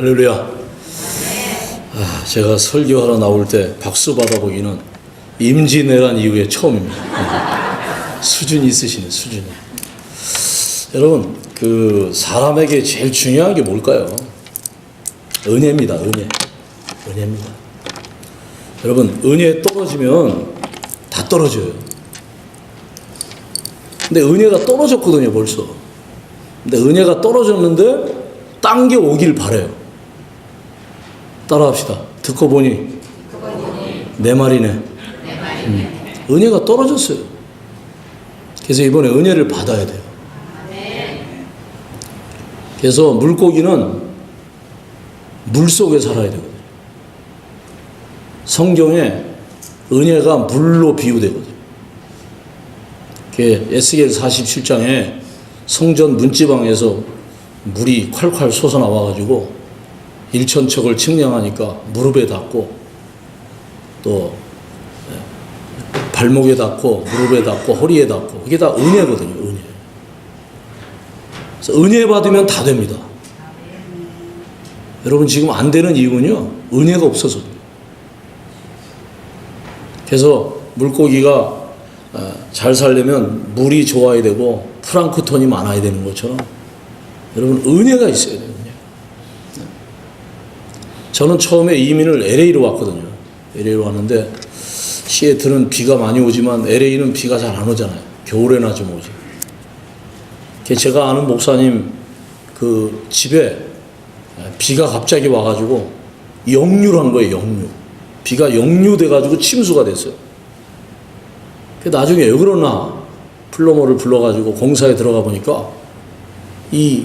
할렐루야. 제가 설교하러 나올 때 박수 받아보기는 임진왜란 이후에 처음입니다. 수준이 있으시네, 수준이. 여러분, 사람에게 제일 중요한 게 뭘까요? 은혜입니다, 은혜. 은혜입니다. 여러분, 은혜 떨어지면 다 떨어져요. 근데 은혜가 떨어졌거든요, 벌써. 근데 은혜가 떨어졌는데 딴 게 오길 바래요. 따라합시다. 듣고 보니 내 말이네. 은혜가 떨어졌어요. 그래서 이번에 은혜를 받아야 돼요. 그래서 물고기는 물 속에 살아야 되거든요. 성경에 은혜가 물로 비유되거든요. 에스겔 47장에 성전 문지방에서 물이 콸콸 솟아나와가지고 일천척을 측량하니까 무릎에 닿고 또 발목에 닿고 무릎에 닿고 허리에 닿고 이게 다 은혜거든요. 은혜. 그래서 은혜 받으면 다 됩니다. 여러분 지금 안 되는 이유는요, 은혜가 없어서. 그래서 물고기가 잘 살려면 물이 좋아야 되고 플랑크톤이 많아야 되는 것처럼 여러분 은혜가 있어야 돼요. 은혜. 저는 처음에 이민을 LA로 왔거든요. LA로 왔는데 시애틀은 비가 많이 오지만 LA는 비가 잘 안 오잖아요. 겨울에나 좀 오지. 제가 아는 목사님 그 집에 비가 갑자기 와가지고 역류한 거예요. 역류. 비가 역류돼가지고 침수가 됐어요. 나중에 왜 그러나 플러머를 불러가지고 공사에 들어가 보니까 이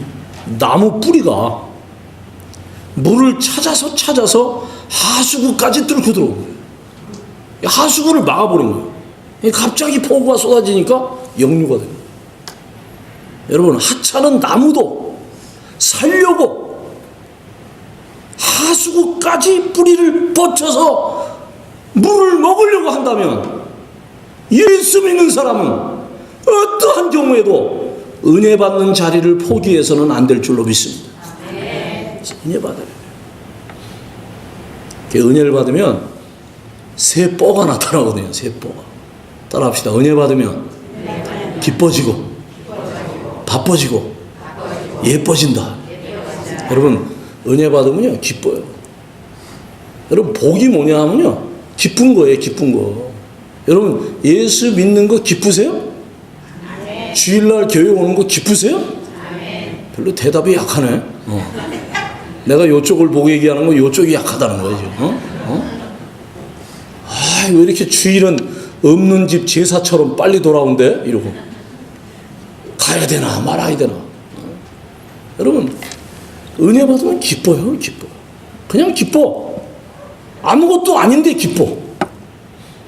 나무 뿌리가 물을 찾아서 하수구까지 뚫고 들어온 거예요. 하수구를 막아버린 거예요. 갑자기 폭우가 쏟아지니까 역류가 됩니다. 여러분, 하찮은 나무도 살려고 하수구까지 뿌리를 뻗쳐서 물을 먹으려고 한다면 예수 믿는 사람은 어떠한 경우에도 은혜 받는 자리를 포기해서는 안 될 줄로 믿습니다. 은혜 받아야 돼요. 은혜를 받으면 새 뽀가 나타나거든요. 새 뽀가. 따라합시다. 은혜 받으면 기뻐지고 바빠지고 예뻐진다. 여러분, 은혜 받으면요 기뻐요. 여러분, 복이 뭐냐 하면요 기쁜 거예요. 기쁜 거. 여러분, 예수 믿는 거 기쁘세요? 주일날 교회 오는 거 기쁘세요? 별로 대답이 약하네. 내가 요쪽을 보고 얘기하는 거 요쪽이 약하다는 거예요. 왜 이렇게 주일은 없는 집 제사처럼 빨리 돌아온대? 이러고 가야 되나 말아야 되나. 여러분, 은혜 받으면 기뻐요. 기뻐. 그냥 기뻐. 아무것도 아닌데 기뻐.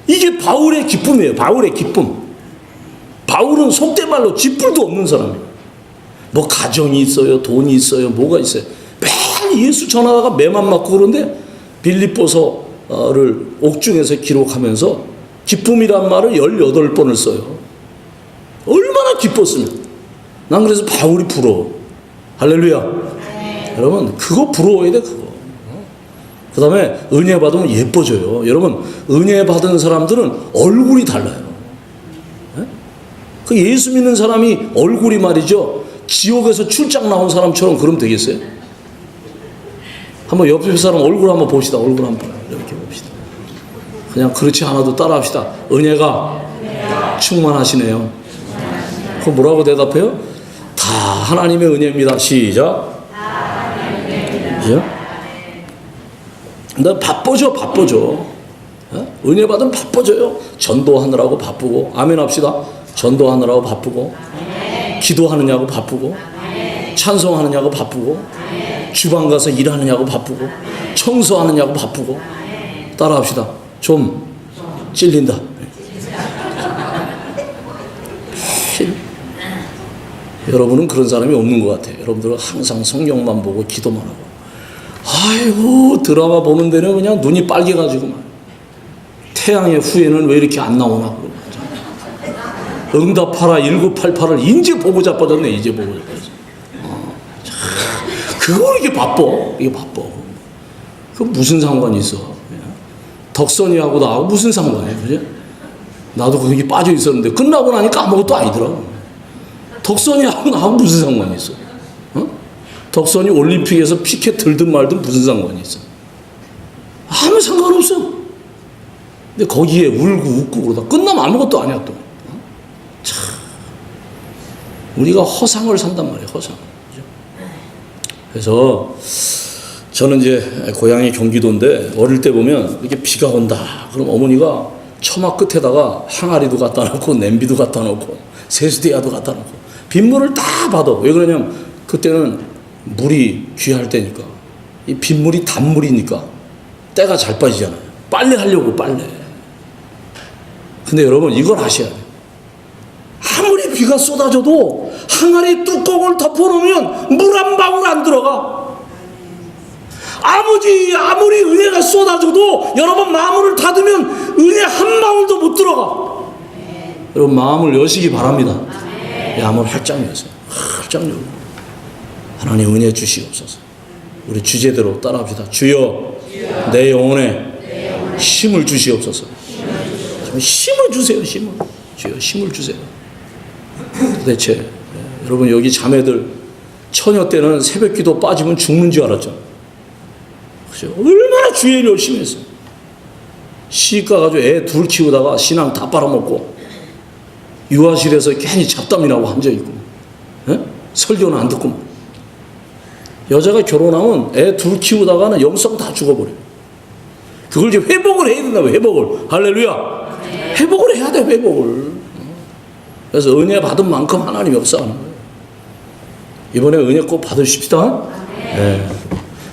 이게 바울의 기쁨이에요. 바울의 기쁨. 바울은 속된 말로 쥐뿔도 없는 사람이에요. 뭐 가정이 있어요, 돈이 있어요, 뭐가 있어요. 매일 예수 전하다가 매만 맞고 그런데 빌립보서를 옥중에서 기록하면서 기쁨이란 말을 18번을 써요. 얼마나 기뻤으면. 난 그래서 바울이 부러워. 할렐루야. 여러분, 그거 부러워야 돼, 그거. 그 다음에 은혜 받으면 예뻐져요. 여러분, 은혜 받은 사람들은 얼굴이 달라요. 그 예수 믿는 사람이 얼굴이 말이죠, 지옥에서 출장 나온 사람처럼 그러면 되겠어요? 한번 옆에 사람 얼굴 한번 봅시다. 얼굴 한번 이렇게 봅시다. 그냥 그렇지 않아도 따라합시다. 은혜가 충만하시네요. 그럼 뭐라고 대답해요? 다 하나님의 은혜입니다. 시작. 나 바빠져. 은혜 받으면 바빠져요. 전도하느라고 바쁘고. 아멘 합시다. 전도하느라고 바쁘고, 기도하느냐고 바쁘고, 찬송하느냐고 바쁘고, 주방 가서 일하느냐고 바쁘고, 청소하느냐고 바쁘고. 따라합시다. 좀 찔린다. 여러분은 그런 사람이 없는 것 같아요. 여러분들은 항상 성경만 보고 기도만 하고, 아이고 드라마 보는 데는 그냥 눈이 빨개가지고 태양의 후예는 왜 이렇게 안 나오나. 응답하라 1988을 이제 보고 자빠졌네. 이제 보고 자빠졌어. 그걸 이게 바빠. 이게 바빠. 그 무슨 상관이 있어? 덕선이하고 나하고 무슨 상관이야, 그지? 나도 거기 빠져 있었는데 끝나고 나니까 아무것도 아니더라. 덕선이하고 나하고 무슨 상관이 있어? 어? 덕선이 올림픽에서 피켓 들든 말든 무슨 상관이 있어? 아무 상관없어. 근데 거기에 울고 웃고 그러다 끝나면 아무것도 아니야 또. 참, 우리가 허상을 산단 말이에요, 허상. 그래서 저는 이제 고향이 경기도인데 어릴 때 보면 이렇게 비가 온다. 그럼 어머니가 처마 끝에다가 항아리도 갖다 놓고 냄비도 갖다 놓고 세수대야도 갖다 놓고 빗물을 다 받아. 왜 그러냐면 그때는 물이 귀할 때니까. 이 빗물이 단물이니까 때가 잘 빠지잖아요. 빨래 하려고 빨래. 근데 여러분 이걸 아셔야 돼요. 아무리 비가 쏟아져도 항아리 뚜껑을 덮어놓으면 물 한 방울 안 들어가. 아무리 은혜가 쏟아져도 여러분 마음을 닫으면 은혜 한 방울도 못 들어가. 여러분 마음을 여시기 바랍니다. 마음을 활짝 여세요. 활짝 열고 하나님 은혜 주시옵소서. 우리 주제대로 따라합시다. 주여 내 영혼에 힘을 주시옵소서. 힘을 주세요. 힘을. 주여 힘을 주세요. 도대체 여러분 여기 자매들 처녀 때는 새벽기도 빠지면 죽는 줄 알았죠. 그죠? 얼마나 주일 열심히 했어요. 시집 가가지고 애 둘 키우다가 신앙 다 빨아먹고 유아실에서 괜히 잡담이라고 앉아있고 설교는 안 듣고. 여자가 결혼하면 애 둘 키우다가는 영성 다 죽어버려요. 그걸 이제 회복을 해야 된다고. 회복을. 할렐루야. 회복을 해야 돼. 회복을. 그래서 은혜 받은 만큼 하나님 역사하는 거예요. 이번에 은혜 꼭 받으십시다. 네.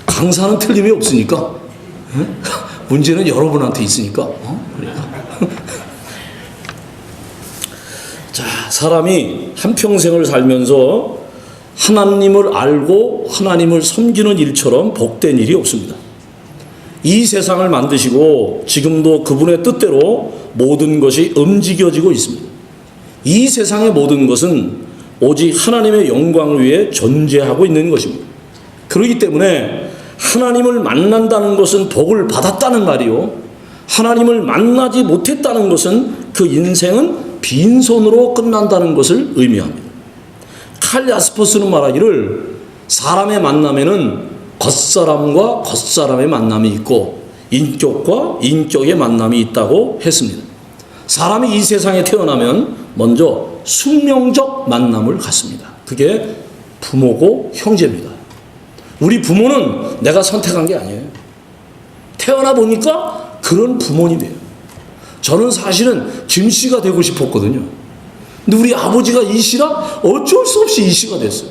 강사는 틀림이 없으니까. 문제는 여러분한테 있으니까. 그러니까. 자, 사람이 한평생을 살면서 하나님을 알고 하나님을 섬기는 일처럼 복된 일이 없습니다. 이 세상을 만드시고 지금도 그분의 뜻대로 모든 것이 움직여지고 있습니다. 이 세상의 모든 것은 오직 하나님의 영광을 위해 존재하고 있는 것입니다. 그렇기 때문에 하나님을 만난다는 것은 복을 받았다는 말이요, 하나님을 만나지 못했다는 것은 그 인생은 빈손으로 끝난다는 것을 의미합니다. 칼 야스퍼스는 말하기를 사람의 만남에는 겉사람과 겉사람의 만남이 있고 인격과 인격의 만남이 있다고 했습니다. 사람이 이 세상에 태어나면 먼저 숙명적 만남을 갖습니다. 그게 부모고 형제입니다. 우리 부모는 내가 선택한 게 아니에요. 태어나 보니까 그런 부모님이에요. 저는 사실은 김씨가 되고 싶었거든요. 근데 우리 아버지가 이씨라 어쩔 수 없이 이씨가 됐어요.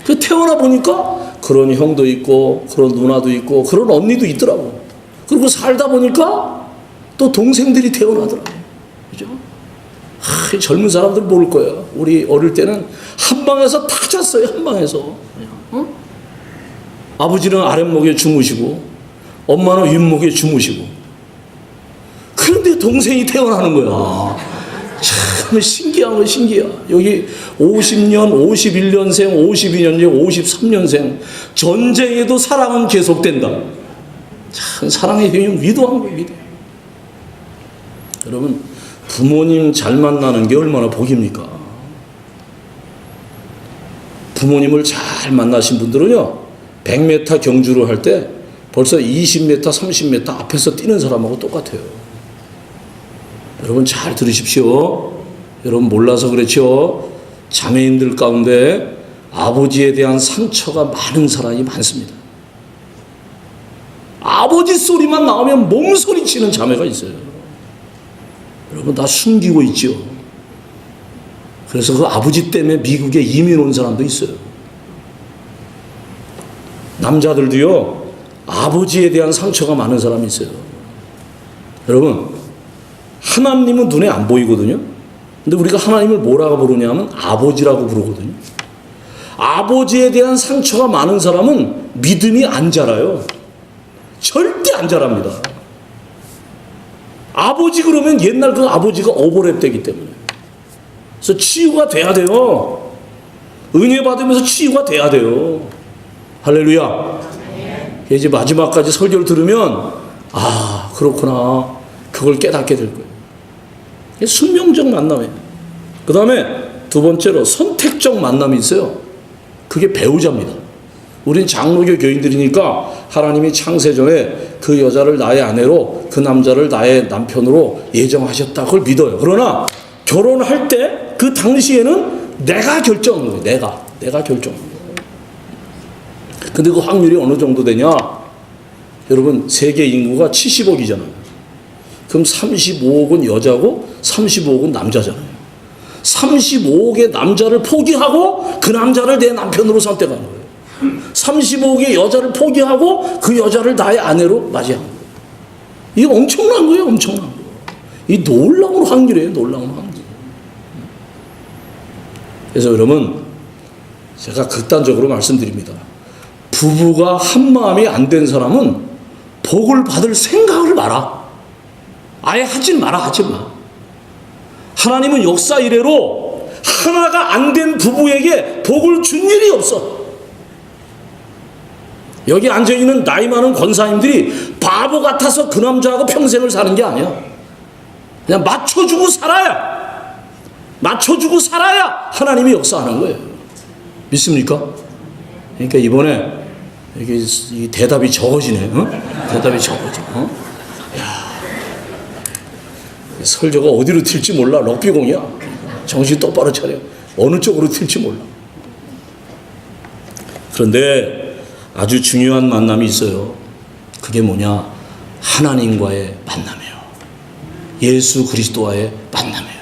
그 태어나 보니까 그런 형도 있고 그런 누나도 있고 그런 언니도 있더라고. 그리고 살다 보니까 또 동생들이 태어나더라고요. 그죠? 젊은 사람들 모를 거예요. 우리 어릴 때는 한 방에서 다 잤어요. 한 방에서. 아버지는 아랫목에 주무시고 엄마는 윗목에 주무시고. 그런데 동생이 태어나는 거야. 참 신기한 건 신기해. 여기 50년, 51년생, 52년생, 53년생 전쟁에도 사랑은 계속된다. 참 사랑의 힘이 위대한 거예요. 여러분 부모님 잘 만나는 게 얼마나 복입니까? 부모님을 잘 만나신 분들은요 100m 경주를 할 때 벌써 20m, 30m 앞에서 뛰는 사람하고 똑같아요. 여러분 잘 들으십시오. 여러분 몰라서 그렇죠. 자매인들 가운데 아버지에 대한 상처가 많은 사람이 많습니다. 아버지 소리만 나오면 몸소리 치는 자매가 있어요. 여러분 다 숨기고 있죠. 그래서 그 아버지 때문에 미국에 이민 온 사람도 있어요. 남자들도요 아버지에 대한 상처가 많은 사람이 있어요. 여러분 하나님은 눈에 안 보이거든요. 근데 우리가 하나님을 뭐라고 부르냐면 아버지라고 부르거든요. 아버지에 대한 상처가 많은 사람은 믿음이 안 자라요. 절대 안 자랍니다. 아버지 그러면 옛날 그 아버지가 오버랩 되기 때문에. 그래서 치유가 돼야 돼요. 은혜 받으면서 치유가 돼야 돼요. 할렐루야. 이제 마지막까지 설교를 들으면 아 그렇구나 그걸 깨닫게 될 거예요. 숙명적 만남이에요. 그 다음에 두 번째로 선택적 만남이 있어요. 그게 배우자입니다. 우린 장로교 교인들이니까 하나님이 창세전에 그 여자를 나의 아내로 그 남자를 나의 남편으로 예정하셨다 그걸 믿어요. 그러나 결혼할 때 그 당시에는 내가 결정하는 거예요. 내가 결정하는 거예요. 근데 그 확률이 어느 정도 되냐? 여러분 세계 인구가 70억이잖아요. 그럼 35억은 여자고 35억은 남자잖아요. 35억의 남자를 포기하고 그 남자를 내 남편으로 선택하는 거예요. 35억의 여자를 포기하고 그 여자를 나의 아내로 맞이하는 거예요. 이게 엄청난 거예요. 엄청난 거예요. 이 놀라운 확률이에요. 놀라운 확률. 그래서 여러분 제가 극단적으로 말씀드립니다. 부부가 한 마음이 안 된 사람은 복을 받을 생각을 마라. 아예 하지 마. 하나님은 역사 이래로 하나가 안 된 부부에게 복을 준 일이 없어. 여기 앉아있는 나이 많은 권사님들이 바보 같아서 그 남자하고 평생을 사는 게 아니야. 그냥 맞춰주고 살아야 하나님이 역사하는 거예요. 믿습니까? 그러니까 이번에 이게 이 대답이 적어지네. 대답이 적어져. 설교가 어디로 튈지 몰라. 럭비공이야. 정신 똑바로 차려. 어느 쪽으로 튈지 몰라. 그런데 아주 중요한 만남이 있어요. 그게 뭐냐? 하나님과의 만남이에요. 예수 그리스도와의 만남이에요.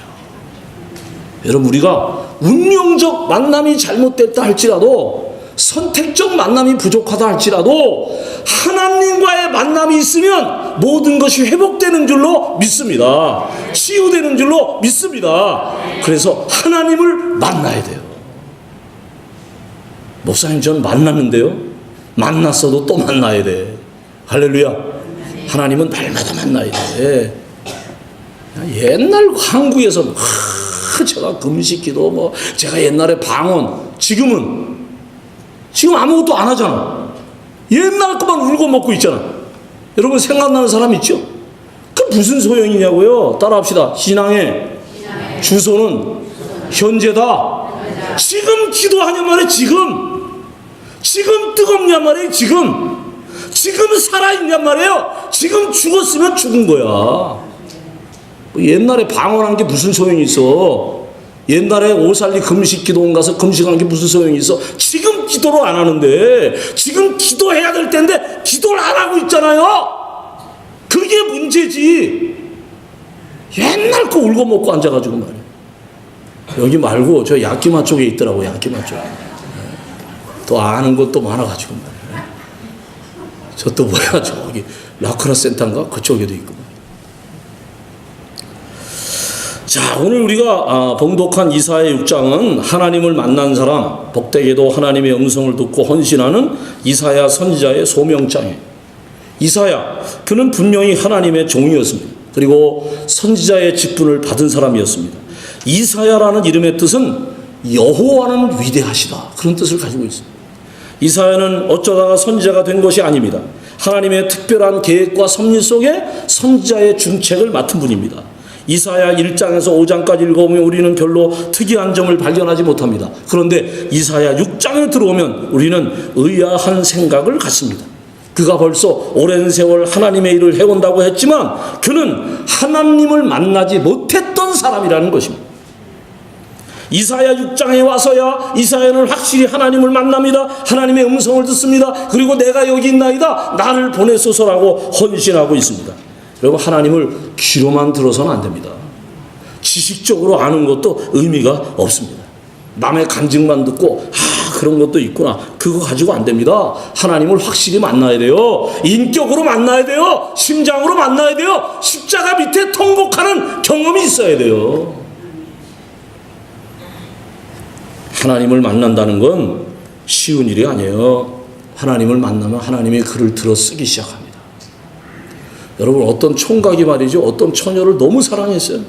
여러분 우리가 운명적 만남이 잘못됐다 할지라도 선택적 만남이 부족하다 할지라도 하나님과의 만남이 있으면 모든 것이 회복되는 줄로 믿습니다. 치유되는 줄로 믿습니다. 그래서 하나님을 만나야 돼요. 목사님 전 만났는데요. 만났어도 또 만나야 돼. 할렐루야. 하나님은 날마다 만나야 돼. 옛날 한국에서 제가 금식기도 제가 옛날에 방언 지금 아무것도 안 하잖아. 옛날 것만 울고 먹고 있잖아. 여러분 생각나는 사람 있죠? 그 무슨 소용이냐고요. 따라합시다. 신앙의 주소는 현재다. 지금 기도하냐 말이에요. 지금 뜨겁냐 말이에요. 지금 살아있냐 말이에요. 지금 죽었으면 죽은 거야. 옛날에 방언한 게 무슨 소용이 있어. 옛날에 오살리 금식 기도원 가서 금식한 게 무슨 소용이 있어. 지금 기도를 안 하는데 지금 기도해야 될 텐데 기도를 안 하고 있잖아요. 그게 문제지. 옛날 거 울고 먹고 앉아가지고 말이야. 여기 말고 저 야키마 쪽에 있더라고. 야키마 쪽에. 또 아는 것도 많아가지고 말이야. 저 또 뭐야 저기 라크라 센터인가 그쪽에도 있고. 자, 오늘 우리가 봉독한 이사야 6장은 하나님을 만난 사람, 복되게도 하나님의 음성을 듣고 헌신하는 이사야 선지자의 소명장이에요. 이사야, 그는 분명히 하나님의 종이었습니다. 그리고 선지자의 직분을 받은 사람이었습니다. 이사야라는 이름의 뜻은 여호와는 위대하시다. 그런 뜻을 가지고 있습니다. 이사야는 어쩌다가 선지자가 된 것이 아닙니다. 하나님의 특별한 계획과 섭리 속에 선지자의 중책을 맡은 분입니다. 이사야 1장에서 5장까지 읽어보면 우리는 별로 특이한 점을 발견하지 못합니다. 그런데 이사야 6장에 들어오면 우리는 의아한 생각을 갖습니다. 그가 벌써 오랜 세월 하나님의 일을 해온다고 했지만 그는 하나님을 만나지 못했던 사람이라는 것입니다. 이사야 6장에 와서야 이사야는 확실히 하나님을 만납니다. 하나님의 음성을 듣습니다. 그리고 내가 여기 있나이다. 나를 보내소서라고 헌신하고 있습니다. 여러분 하나님을 귀로만 들어서는 안 됩니다. 지식적으로 아는 것도 의미가 없습니다. 남의 간증만 듣고 그런 것도 있구나. 그거 가지고 안 됩니다. 하나님을 확실히 만나야 돼요. 인격으로 만나야 돼요. 심장으로 만나야 돼요. 십자가 밑에 통곡하는 경험이 있어야 돼요. 하나님을 만난다는 건 쉬운 일이 아니에요. 하나님을 만나면 하나님의 글을 들어 쓰기 시작합니다. 여러분 어떤 총각이 말이죠. 어떤 처녀를 너무 사랑했어요.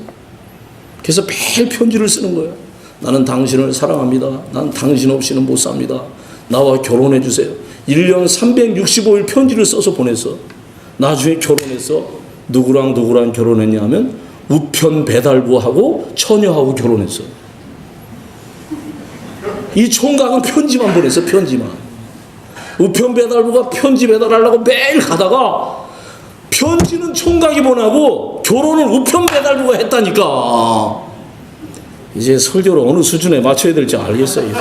그래서 매일 편지를 쓰는 거예요. 나는 당신을 사랑합니다. 난 당신 없이는 못 삽니다. 나와 결혼해 주세요. 1년 365일 편지를 써서 보냈어. 나중에 결혼해서 누구랑 결혼했냐 면 우편 배달부하고 처녀하고 결혼했어. 이 총각은 편지만 보냈어. 편지만. 우편 배달부가 편지 배달하려고 매일 가다가 편지는 총각이 보내고 결혼을 우편 배달부가 했다니까. 이제 설교를 어느 수준에 맞춰야 될지 알겠어요.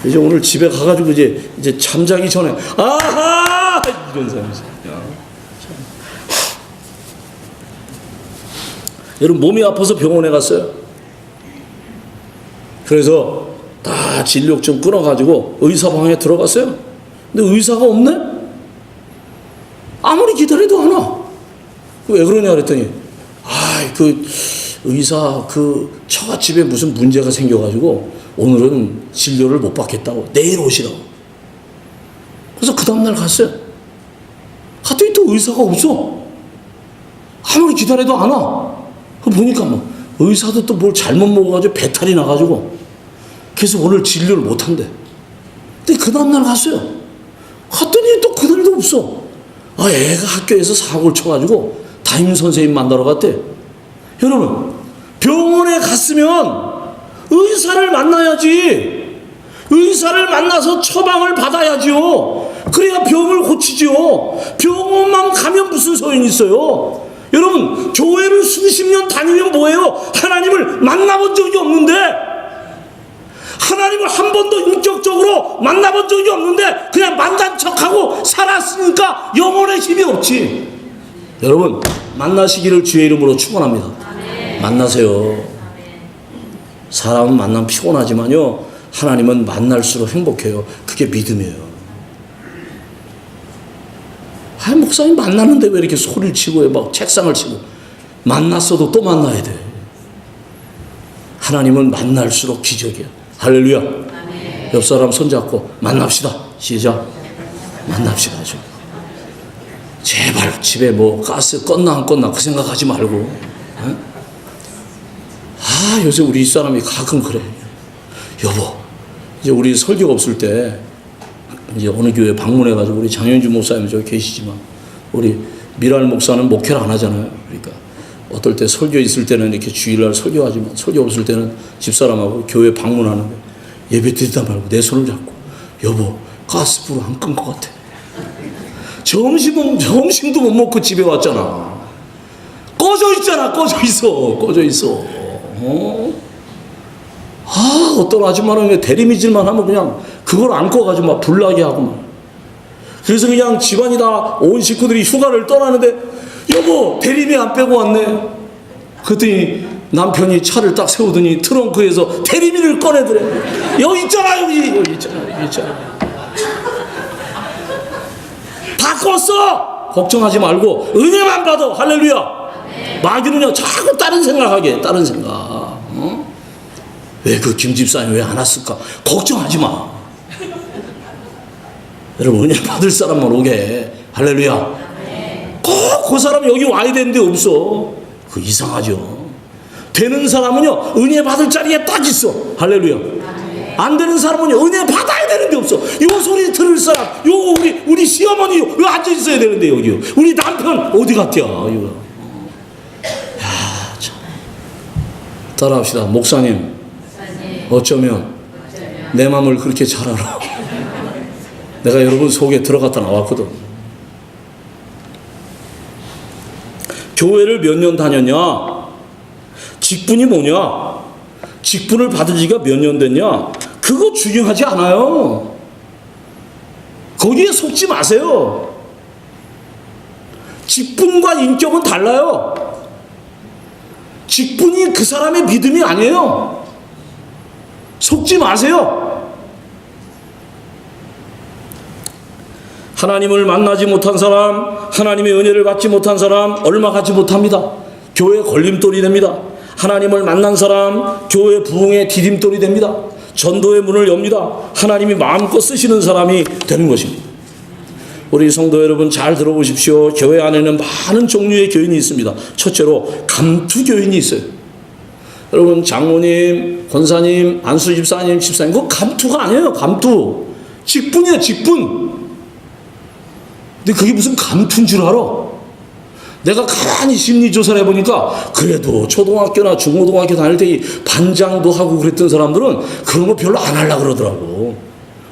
이제 오늘 집에 가가지고 이제 잠자기 전에 아하 이런 사람이 있어요. 여러분 몸이 아파서 병원에 갔어요. 그래서 다 진료증 끊어가지고 의사 방에 들어갔어요. 근데 의사가 없네? 아무리 기다려도 안 와. 왜 그러냐 그랬더니 그 의사 그 처갓집에 무슨 문제가 생겨가지고 오늘은 진료를 못 받겠다고 내일 오시라고. 그래서 그 다음날 갔어요. 갔더니 또 의사가 없어. 아무리 기다려도 안 와. 보니까 뭐 의사도 또 뭘 잘못 먹어가지고 배탈이 나가지고 그래서 오늘 진료를 못 한대. 근데 그 다음날 갔어요. 갔더니 또 그날도 없어. 애가 학교에서 사고를 쳐가지고 담임 선생님 만나러 갔대. 여러분 병원에 갔으면 의사를 만나야지. 의사를 만나서 처방을 받아야지요. 그래야 병을 고치지요. 병원만 가면 무슨 소용이 있어요. 여러분 교회를 수십 년 다니면 뭐예요? 하나님을 만나본 적이 없는데, 하나님을 한 번도 인격적으로 만나본 적이 없는데 그냥 만난 척하고 살았으니까 영혼의 힘이 없지. 여러분 만나시기를 주의 이름으로 축원합니다. 만나세요. 사람은 만나면 피곤하지만요 하나님은 만날수록 행복해요. 그게 믿음이에요. 목사님 만나는데 왜 이렇게 소리를 치고 막 책상을 치고. 만났어도 또 만나야 돼. 하나님은 만날수록 기적이야. 할렐루야. 아멘. 옆 사람 손잡고 만납시다. 시작. 만납시다. 좀. 제발 집에 뭐 가스 껐나 안 껐나 그 생각하지 말고. 요새 우리 사람이 가끔 그래. 여보, 이제 우리 설교가 없을 때 이제 어느 교회 방문해가지고 우리 장현주 목사님 저기 계시지만 우리 미랄 목사는 목회를 안 하잖아요. 그러니까 어떨 때 설교 있을 때는 이렇게 주일날 설교하지만 설교 없을 때는 집사람하고 교회 방문하는데 예배 드리다 말고 내 손을 잡고 여보 가스불 안 끈 것 같아. 점심도 못 먹고 집에 왔잖아. 꺼져 있잖아. 꺼져 있어. 어떤 아줌마는 대리미질만 하면 그냥 그걸 안 꺼가지고 막 불나게 하고 막. 그래서 그냥 집안이 다 온 식구들이 휴가를 떠나는데 여보 대리미 안 빼고 왔네. 그랬더니 남편이 차를 딱 세우더니 트렁크에서 대리미를 꺼내더래. 여기 있잖아. 여기 있잖아. 다 껐어. 걱정하지 말고 은혜만 받아. 할렐루야. 마귀는요 자꾸 다른 생각하게. 다른 생각. 왜 그 김 집사님 왜 안 왔을까? 걱정하지 마. 여러분 은혜 받을 사람만 오게 해. 할렐루야. 꼭 그 사람 여기 와야 되는데 없어. 그 이상하죠. 되는 사람은요 은혜 받을 자리에 딱 있어. 할렐루야. 안 되는 사람은요 은혜 받아야 되는데 없어. 요 소리 들을 사람 요 우리 시어머니 요 앉아 있어야 되는데 여기요. 우리 남편 어디 갔대요. 이거. 참. 따라합시다. 목사님 어쩌면 내 마음을 그렇게 잘 알아. 내가 여러분 속에 들어갔다 나왔거든. 교회를 몇 년 다녔냐? 직분이 뭐냐? 직분을 받은 지가 몇 년 됐냐? 그거 중요하지 않아요. 거기에 속지 마세요. 직분과 인격은 달라요. 직분이 그 사람의 믿음이 아니에요. 속지 마세요. 하나님을 만나지 못한 사람, 하나님의 은혜를 받지 못한 사람 얼마 가지 못합니다. 교회 걸림돌이 됩니다. 하나님을 만난 사람 교회 부흥의 디딤돌이 됩니다. 전도의 문을 엽니다. 하나님이 마음껏 쓰시는 사람이 되는 것입니다. 우리 성도 여러분 잘 들어보십시오. 교회 안에는 많은 종류의 교인이 있습니다. 첫째로 감투교인이 있어요. 여러분 장로님, 권사님, 안수 집사님, 집사님 그거 감투가 아니에요. 감투. 직분이에요. 직분. 근데 그게 무슨 감투인 줄 알아? 내가 가만히 심리조사를 해보니까 그래도 초등학교나 중고등학교 다닐 때 이 반장도 하고 그랬던 사람들은 그런 거 별로 안 하려고 그러더라고.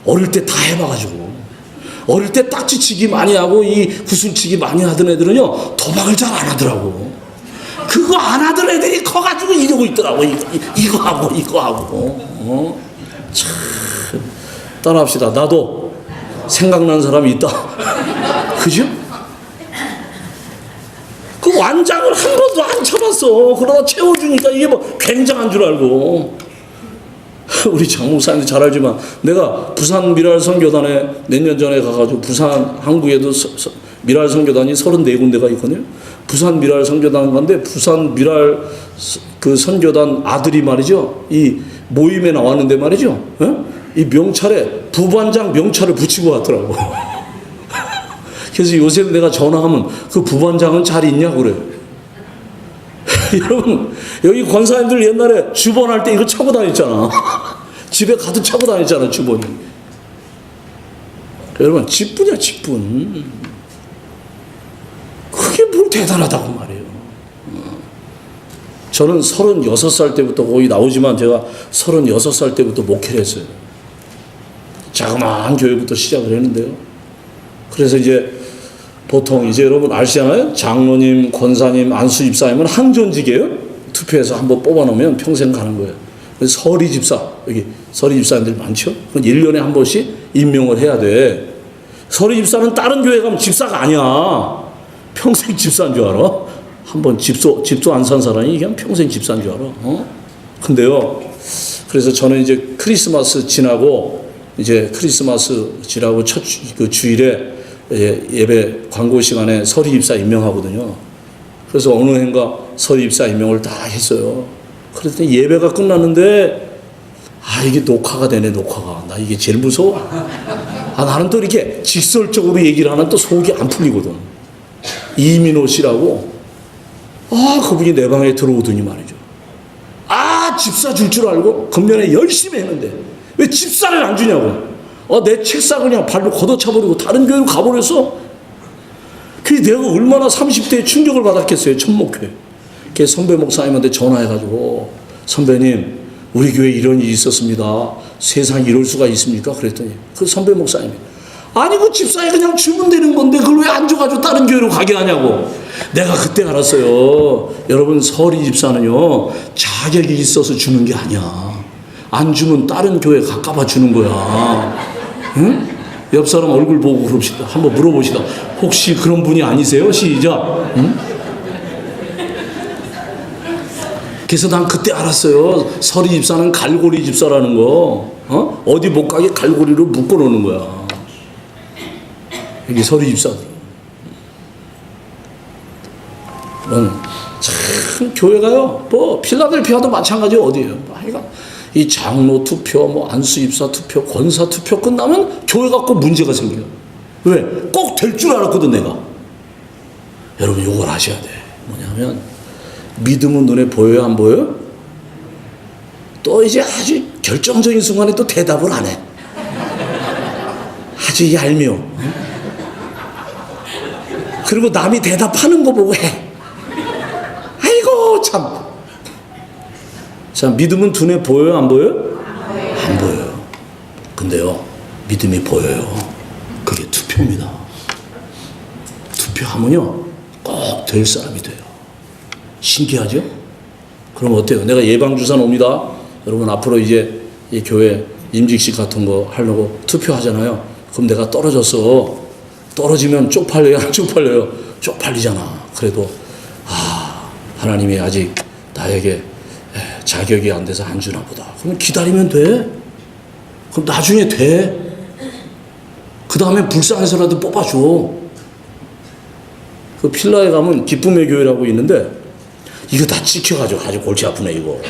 어릴 때 다 해봐가지고. 어릴 때 딱지치기 많이 하고 이 구슬치기 많이 하던 애들은요 도박을 잘 안 하더라고. 그거 안 하던 애들이 커가지고 이러고 있더라고. 이거 하고. 참 따라합시다. 나도 생각난 사람이 있다. 그죠? 그 완장을 한 번도 안 쳐봤어. 그러다 채워주니까 이게 뭐 굉장한 줄 알고. 우리 장 목사님도 잘 알지만 내가 부산 미랄 선교단에 몇 년 전에 가가지고 부산 한국에도 미랄 선교단이 34군데가 있거든요. 부산 미랄 선교단 간데 부산 미랄 그 선교단 아들이 말이죠. 이 모임에 나왔는데 말이죠. 이 명찰에 부반장 명찰을 붙이고 왔더라고. 그래서 요새 내가 전화하면 그 부반장은 잘 있냐고 그래요. 여러분 여기 권사님들 옛날에 주번할 때 이거 차고 다녔잖아. 집에 가득 차고 다녔잖아 주번이. 여러분 직분이야 직분. 그게 뭘 대단하다고 말이에요. 저는 36살 때부터 거기 나오지만 제가 36살 때부터 목회를 했어요. 자그마한 교회부터 시작을 했는데요. 그래서 이제 보통 이제 여러분 아시잖아요. 장로님, 권사님, 안수 집사님은 항존직이에요. 투표해서 한번 뽑아놓으면 평생 가는 거예요. 그래서 서리 집사, 여기 서리 집사님들 많죠. 그건 1년에 한 번씩 임명을 해야 돼. 서리 집사는 다른 교회 가면 집사가 아니야. 평생 집사인 줄 알아. 한번 집도 안 산 사람이 그냥 평생 집사인 줄 알아. 근데요. 그래서 저는 이제 크리스마스 지나고 첫 그 주일에 예배 광고 시간에 서리 집사 임명하거든요. 그래서 어느 해인가 서리 집사 임명을 다 했어요. 그랬더니 예배가 끝났는데 이게 녹화가 되네. 녹화가. 나 이게 제일 무서워. 나는 또 이렇게 직설적으로 얘기를 하면 또 속이 안 풀리거든. 이민호 씨라고 그분이 내 방에 들어오더니 말이죠. 집사 줄 줄 알고 금년에 열심히 했는데 왜 집사를 안 주냐고. 내 책상을 그냥 발로 걷어차버리고 다른 교회로 가버렸어. 그게 내가 얼마나 30대에 충격을 받았겠어요. 첫 목회. 그 선배 목사님한테 전화해가지고 선배님 우리 교회에 이런 일이 있었습니다. 세상에 이럴 수가 있습니까? 그랬더니 그 선배 목사님이 그 집사에 그냥 주면 되는 건데 그걸 왜 안 줘가지고 다른 교회로 가게 하냐고. 내가 그때 알았어요. 여러분 서리 집사는요 자격이 있어서 주는 게 아니야. 안 주면 다른 교회 가까봐 주는 거야. 응? 옆 사람 얼굴 보고 그럽시다. 한번 물어보시다. 혹시 그런 분이 아니세요? 시작. 응? 그래서 난 그때 알았어요. 서리 집사는 갈고리 집사라는 거. 어디 못 가게 갈고리로 묶어놓는 거야. 여기 서리 집사들. 참 교회가요. 필라델피아도 마찬가지 어디예요. 이 장로 투표, 안수 집사 투표, 권사 투표 끝나면 교회 갖고 문제가 생겨요. 왜? 꼭 될 줄 알았거든 내가. 여러분 이걸 아셔야 돼. 뭐냐면 믿음은 눈에 보여요 안 보여요? 또 이제 아주 결정적인 순간에 또 대답을 안 해. 아주 얄미워. 그리고 남이 대답하는 거 보고 해. 아이고 참. 자, 믿음은 눈에 보여요 안 보여요? 안 보여요. 근데요 믿음이 보여요. 그게 투표입니다. 투표하면요 꼭 될 사람이 돼요. 신기하죠? 그럼 어때요? 내가 예방주사 옵니다. 여러분 앞으로 이제 이 교회 임직식 같은 거 하려고 투표하잖아요. 그럼 내가 떨어졌어. 떨어지면 쪽팔려요 안 쪽팔려요? 쪽팔리잖아. 그래도 하나님이 아직 나에게 자격이 안 돼서 안 주나 보다. 그럼 기다리면 돼. 그럼 나중에 돼. 그 다음에 불쌍해서라도 뽑아줘. 그 필라에 가면 기쁨의 교회라고 있는데 이거 다 찍혀가지고 아주 골치 아프네 이거.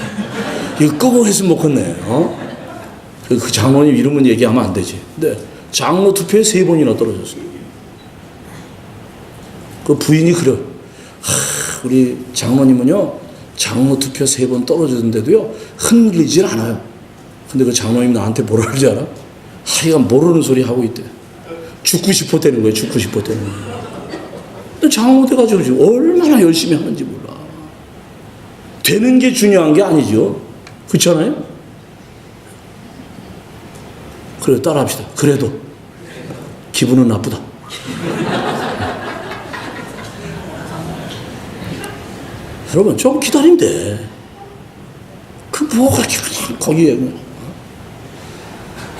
이거 끄고 했으면 먹겠네. 그 장로님 이름은 얘기하면 안 되지. 근데 장로 투표에 3번이나 떨어졌어요. 그 부인이 그래. 우리 장로님은요 장로 투표 3번 떨어졌는데도요, 흔들리질 않아요. 근데 그 장로님 나한테 뭐라 그러지 않아? 하여간 모르는 소리 하고 있대. 죽고 싶었다는 거예요, 죽고 싶었다는 거예요. 근데 장로 돼가지고 지금 얼마나 열심히 하는지 몰라. 되는 게 중요한 게 아니죠. 그렇잖아요? 그래, 따라합시다. 그래도 기분은 나쁘다. 여러분, 좀 기다리면 돼. 그 뭐가 그렇게 그냥 거기에.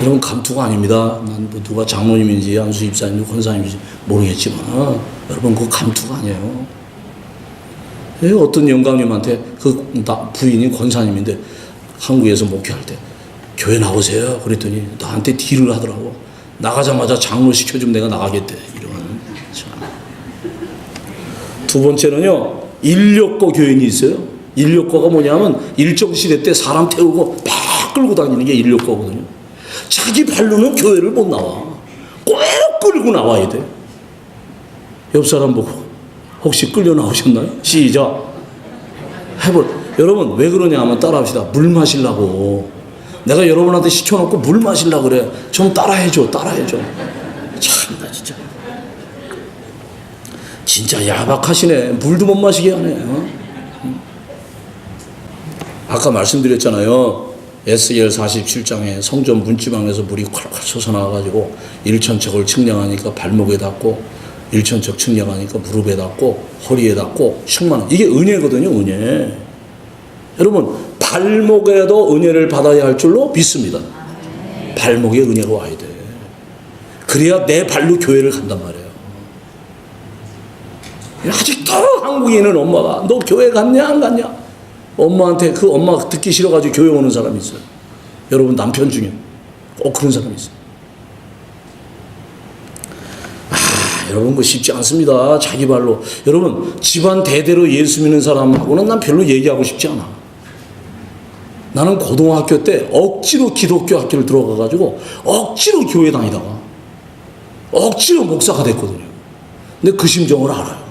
여러분, 감투가 아닙니다. 난 뭐 누가 장로님인지 안수 집사님인지 권사님인지 모르겠지만, 여러분, 그거 감투가 아니에요. 어떤 영감님한테 그 부인이 권사님인데 한국에서 목회할 때 교회 나오세요. 그랬더니 나한테 딜을 하더라고. 나가자마자 장로 시켜주면 내가 나가겠대. 이런. 두 번째는요, 인력거 교인이 있어요. 인력거가 뭐냐면 일정 시대 때 사람 태우고 막 끌고 다니는 게 인력거거든요. 자기 발로는 교회를 못 나와. 꼭 끌고 나와야 돼. 옆 사람 보고 혹시 끌려 나오셨나요? 시작. 여러분, 왜 그러냐 하면 따라합시다. 물 마시려고. 내가 여러분한테 시켜놓고 물 마시려고 그래. 좀 따라해줘. 참나 진짜. 진짜 야박하시네. 물도 못 마시게 하네. 아까 말씀드렸잖아요. 에스겔 47장에 성전 문지방에서 물이 콸콸 솟아나와가지고 일천척을 측량하니까 발목에 닿고, 일천척 측량하니까 무릎에 닿고, 허리에 닿고, 충만한. 이게 은혜거든요, 은혜. 여러분, 발목에도 은혜를 받아야 할 줄로 믿습니다. 발목에 은혜가 와야 돼. 그래야 내 발로 교회를 간단 말이에요. 아직도 한국에 있는 엄마가 너 교회 갔냐 안 갔냐? 엄마한테 그 엄마 듣기 싫어가지고 교회 오는 사람이 있어요. 여러분, 남편 중에 꼭 그런 사람이 있어요. 여러분, 그거 쉽지 않습니다. 자기 발로. 여러분, 집안 대대로 예수 믿는 사람하고는 난 별로 얘기하고 싶지 않아. 나는 고등학교 때 억지로 기독교 학교를 들어가가지고 억지로 교회 다니다가 억지로 목사가 됐거든요. 근데 그 심정을 알아요.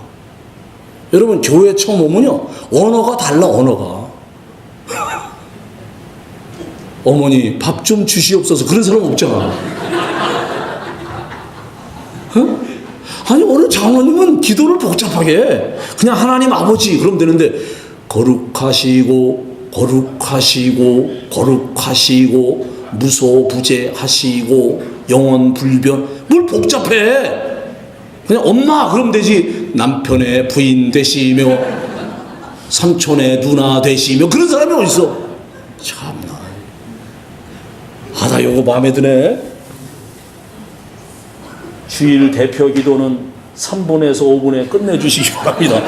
여러분, 교회 처음 오면요, 언어가 달라, 언어가. 어머니 밥 좀 주시옵소서, 그런 사람 없잖아. 아니, 어느 장로님은 기도를 복잡하게 해. 그냥 하나님 아버지 그러면 되는데, 거룩하시고 무소부재하시고 영원불변, 뭘 복잡해. 그냥 엄마 그러면 되지. 남편의 부인 되시며 삼촌의 누나 되시며, 그런 사람이 어딨어. 참나. 나 요거 마음에 드네. 주일 대표 기도는 3분에서 5분에 끝내주시기 바랍니다.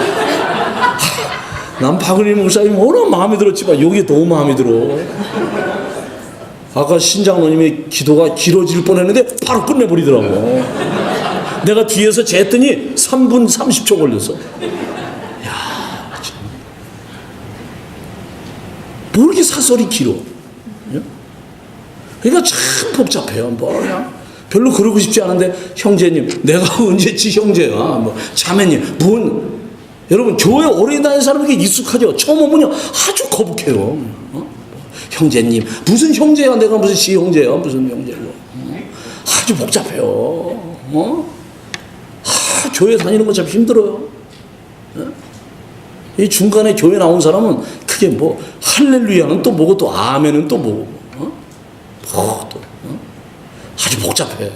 난 박은희 목사님 워낙 마음에 들었지만 요게 너무 마음에 들어. 아까 신장로님의 기도가 길어질 뻔했는데 바로 끝내버리더라고. 내가 뒤에서 쟀더니 3분 30초 걸렸어. 야, 참. 뭐 이렇게 사설이 길어? 그러니까 참 복잡해요. 뭐야? 별로 그러고 싶지 않은데, 형제님, 내가 언제지 형제야? 뭐 자매님, 여러분, 교회 오래 다니는 사람에게 익숙하죠. 처음 오면요, 아주 거북해요. 형제님, 무슨 형제야? 내가 무슨 시 형제야? 무슨 형제고? 아주 복잡해요. 교회 다니는 거 참 힘들어요. 이 중간에 교회 나온 사람은 그게 뭐 할렐루야는 또 뭐고 또 아멘은 또 뭐고, 또 아주 복잡해.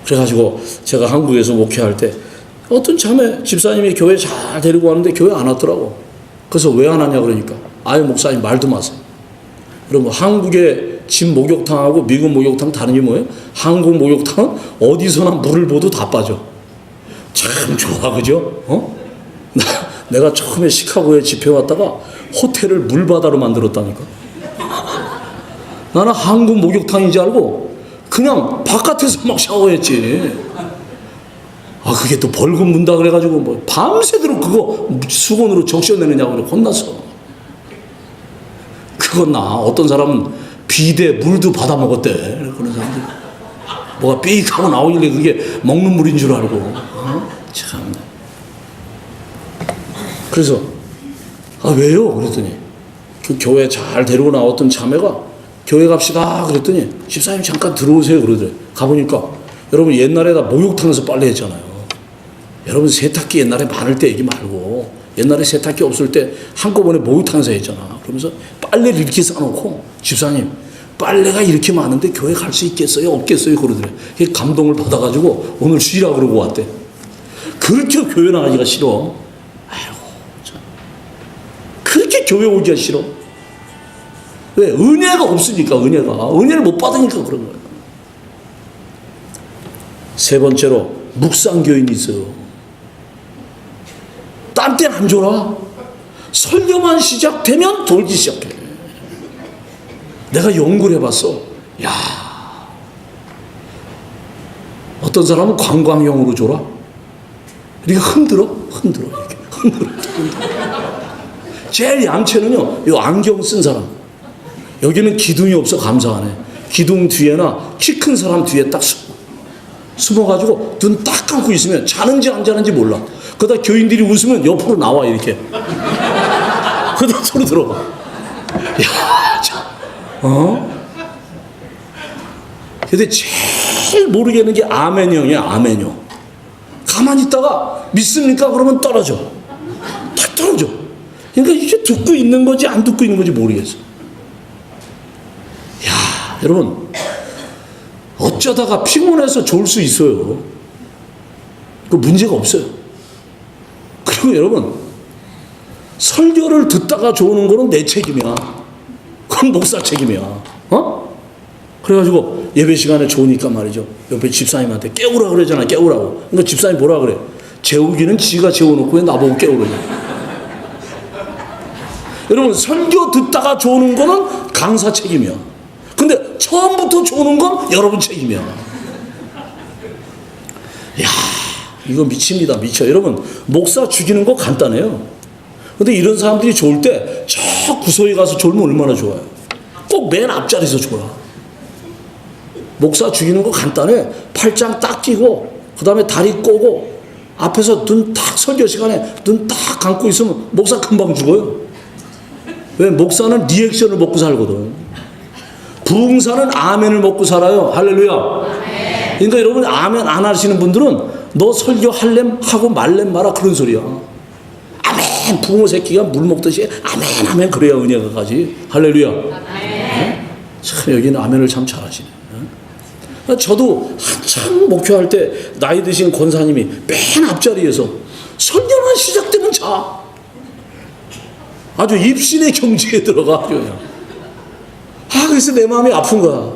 그래가지고 제가 한국에서 목회할 때 어떤 자매 집사님이 교회 잘 데리고 왔는데 교회 안 왔더라고. 그래서 왜 안 왔냐 그러니까, 아유 목사님 말도 마세요. 여러분, 한국의 집 목욕탕하고 미국 목욕탕 다른 게 뭐예요? 한국 목욕탕은 어디서나 물을 부어도 다 빠져. 참 좋아, 그죠? 내가 처음에 시카고에 집회 왔다가 호텔을 물바다로 만들었다니까. 나는 한국 목욕탕인 줄 알고 그냥 바깥에서 막 샤워했지. 그게 또 벌금 문다 그래가지고 뭐 밤새도록 그거 수건으로 적셔내느냐고 혼났어. 그건 어떤 사람은 비데 물도 받아 먹었대. 그런 사람들 뭐가 삑 하고 나오길래 그게 먹는 물인 줄 알고. 참. 그래서 왜요? 그랬더니 그 교회 잘 데리고 나왔던 자매가 교회 갑시다 그랬더니 집사님 잠깐 들어오세요 그러더래. 가보니까 여러분 옛날에 다 목욕탕에서 빨래했잖아요. 여러분 세탁기 옛날에 많을 때 얘기 말고 옛날에 세탁기 없을 때 한꺼번에 목욕탕에서 했잖아. 그러면서 빨래를 이렇게 싸놓고 집사님 빨래가 이렇게 많은데 교회 갈 수 있겠어요? 없겠어요? 그러더래. 감동을 받아가지고 오늘 쉬라 그러고 왔대. 그렇게 교회 나가기가 싫어. 아이고 참. 그렇게 교회 오기가 싫어. 왜? 은혜가 없으니까. 은혜를 못 받으니까 그런 거야. 세 번째로 묵상교인이 있어요. 딴 때는 안 줘라. 설교만 시작되면 돌기 시작해. 내가 연구를 해봤어. 야, 어떤 사람은 관광용으로 줘라. 그러니까 흔들어 이렇게 흔들어. 제일 얌체는요, 요 안경 쓴 사람. 여기는 기둥이 없어 감사하네. 기둥 뒤에나 키 큰 사람 뒤에 딱 숨어가지고 눈 딱 감고 있으면 자는지 안 자는지 몰라. 그러다 교인들이 웃으면 옆으로 나와 이렇게. 그러다 소리 들어봐. 야, 참. 근데 제일 모르겠는 게 아멘형이야. 아멘형. 가만히 있다가 믿습니까? 그러면 떨어져. 탁 떨어져. 그러니까 이게 듣고 있는 건지 안 듣고 있는 건지 모르겠어. 야, 여러분 어쩌다가 피곤해서 졸 수 있어요. 그 문제가 없어요. 그리고 여러분 설교를 듣다가 좋은 거는 내 책임이야. 그건 목사 책임이야. 그래가지고 예배 시간에 좋으니까 말이죠. 옆에 집사님한테 깨우라 그러잖아. 깨우라고. 그러니까 집사님 뭐라 그래? 재우기는 지가 재워놓고 왜 나보고 깨우러냐. 여러분 설교 듣다가 좋은 거는 강사 책임이야. 근데 처음부터 좋은 건 여러분 책임이야. 야, 이거 미칩니다. 미쳐. 여러분 목사 죽이는 거 간단해요. 근데 이런 사람들이 좋을 때 저 구석에 가서 졸면 얼마나 좋아요. 꼭 맨 앞자리에서 졸아. 목사 죽이는 거 간단해. 팔짱 딱 끼고 그 다음에 다리 꼬고 앞에서 눈 딱 설교 시간에 눈 딱 감고 있으면 목사 금방 죽어요. 왜? 목사는 리액션을 먹고 살거든. 부흥사는 아멘을 먹고 살아요. 할렐루야. 그러니까 여러분 아멘 안 하시는 분들은 너 설교 할렘 하고 말렘 마라 그런 소리야. 아멘. 부모 새끼가 물 먹듯이 아멘 아멘 그래야 은혜가 가지. 할렐루야. 참 여기는 아멘을 참 잘하시네. 저도 한참 목회할 때 나이 드신 권사님이 맨 앞자리에서 설교만 시작되면 자. 아주 입신의 경지에 들어가. 그래서 내 마음이 아픈 거야.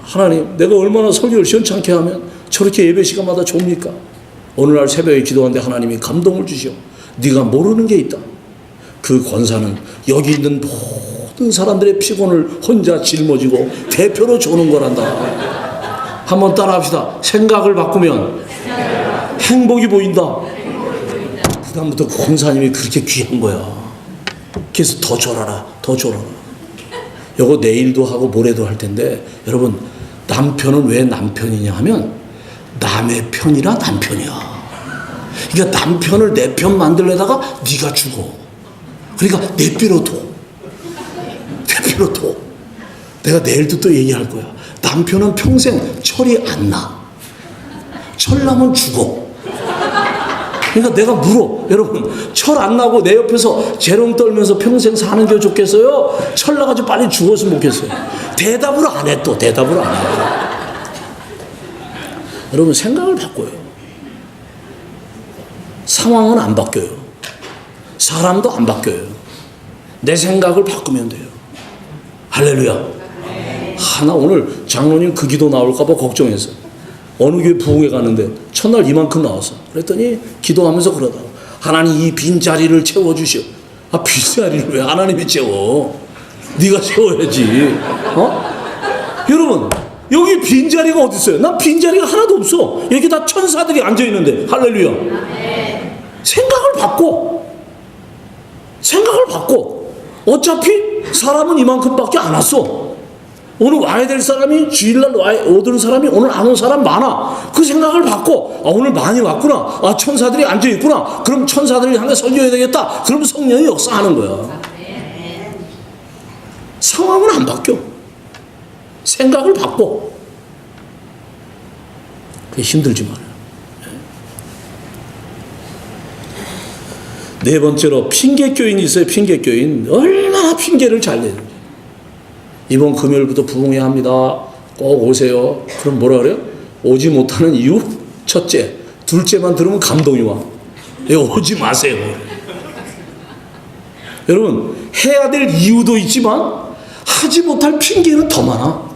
하나님, 내가 얼마나 설교를 시원찮게 하면 저렇게 예배 시간마다 좋습니까? 어느 날 새벽에 기도하는데 하나님이 감동을 주시오. 네가 모르는 게 있다. 그 권사는 여기 있는 모든 사람들의 피곤을 혼자 짊어지고 대표로 조는 거란다. 한번 따라합시다. 생각을 바꾸면 행복이 보인다. 그 다음부터 권사님이 그렇게 귀한 거야. 그래서 더 졸아라. 더 졸아라. 요거 내일도 하고 모레도 할 텐데 여러분 남편은 왜 남편이냐 하면 남의 편이라 남편이야. 그러니까 남편을 내 편 만들려다가 네가 죽어. 그러니까 내 뼈로 둬. 내 뼈로 둬. 내가 내일도 또 얘기할 거야. 남편은 평생 철이 안 나. 철 나면 죽어. 그러니까 내가 물어. 여러분 철 안 나고 내 옆에서 재롱 떨면서 평생 사는 게 좋겠어요? 철 나가지고 빨리 죽었으면 좋겠어요? 대답을 안 해. 또 대답을 안 해. 여러분 생각을 바꿔요. 상황은 안 바뀌어요. 사람도 안 바뀌어요. 내 생각을 바꾸면 돼요. 할렐루야. 나 오늘 장로님 그 기도 나올까 봐 걱정했어. 어느 교회 부흥회 가는데 첫날 이만큼 나왔어. 그랬더니 기도하면서 그러더라고. 하나님 이 빈자리를 채워주시오. 빈자리를 왜 하나님이 채워? 네가 채워야지. 여러분 여기 빈자리가 어디 있어요? 난 빈자리가 하나도 없어. 여기 다 천사들이 앉아있는데. 할렐루야. 생각을 바꿔. 생각을 바꿔. 어차피 사람은 이만큼밖에 안 왔어. 오늘 와야 될 사람이, 주일날 오는 사람이 오늘 안 온 사람 많아. 그 생각을 받고, 오늘 많이 왔구나. 천사들이 앉아있구나. 그럼 천사들이 향해 설교해야 되겠다. 그럼 성령이 역사하는 거야. 상황은 안 바뀌어. 생각을 바꿔. 그게 힘들지 말아요. 네 번째로 핑계교인이 있어요. 핑계교인. 얼마나 핑계를 잘 내는지. 이번 금요일부터 부흥회 합니다. 꼭 오세요. 그럼 뭐라 그래요? 오지 못하는 이유? 첫째. 둘째만 들으면 감동이 와. 오지 마세요. 여러분, 해야 될 이유도 있지만 하지 못할 핑계는 더 많아.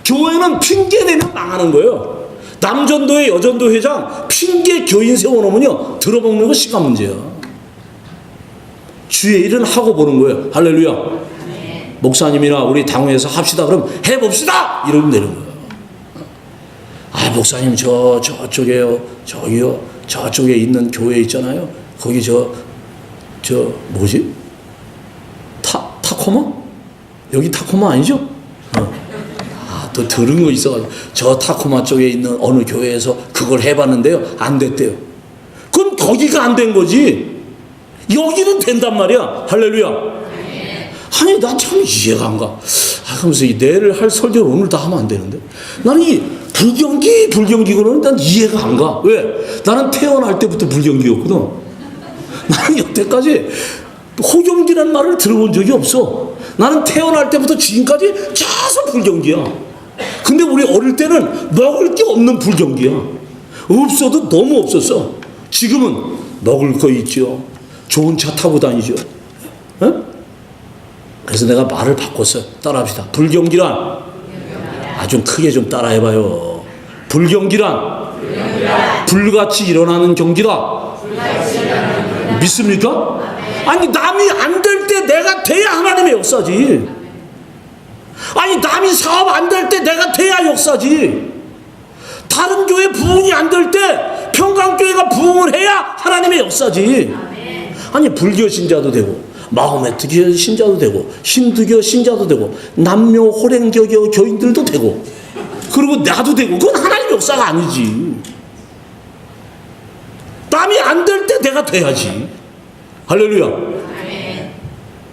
교회는 핑계 내면 망하는 거예요. 남전도회, 여전도 회장 핑계 교인 세워놓으면요, 들어먹는 거 시간 문제야. 주의 일은 하고 보는 거예요. 할렐루야. 목사님이나 우리 당회에서 합시다. 그럼 해봅시다. 이러면 되는 거예요. 목사님 저쪽에요. 저기요. 저쪽에 있는 교회 있잖아요. 거기 뭐지? 타코마? 여기 타코마 아니죠? 또 들은 거 있어가지고 저 타코마 쪽에 있는 어느 교회에서 그걸 해봤는데요. 안 됐대요. 그건 거기가 안 된 거지. 여기는 된단 말이야. 할렐루야. 아니, 난 참 이해가 안 가. 그러면서 내일 할 설교를 오늘 다 하면 안 되는데. 나는 이 불경기고는 난 이해가 안 가. 왜? 나는 태어날 때부터 불경기였거든. 나는 여태까지 호경기라는 말을 들어본 적이 없어. 나는 태어날 때부터 지금까지 계속 불경기야. 근데 우리 어릴 때는 먹을 게 없는 불경기야. 없어도 너무 없었어. 지금은 먹을 거 있죠. 좋은 차 타고 다니죠. 그래서 내가 말을 바꿨어요. 따라합시다. 불경기란, 좀 크게 좀 따라해봐요. 불경기란 불같이 일어나는 경기다. 믿습니까? 아니, 남이 안 될 때 내가 돼야 하나님의 역사지. 아니, 남이 사업 안 될 때 내가 돼야 역사지. 다른 교회 부흥이 안 될 때 평강교회가 부흥을 해야 하나님의 역사지. 아니, 불교 신자도 되고 마호메트 신자도 되고 힌두교 신자도 되고 남묘 호랭교 교인들도 되고 그리고 나도 되고 그건 하나님의 역사가 아니지. 남이 안 될 때 내가 돼야지. 할렐루야. 아멘.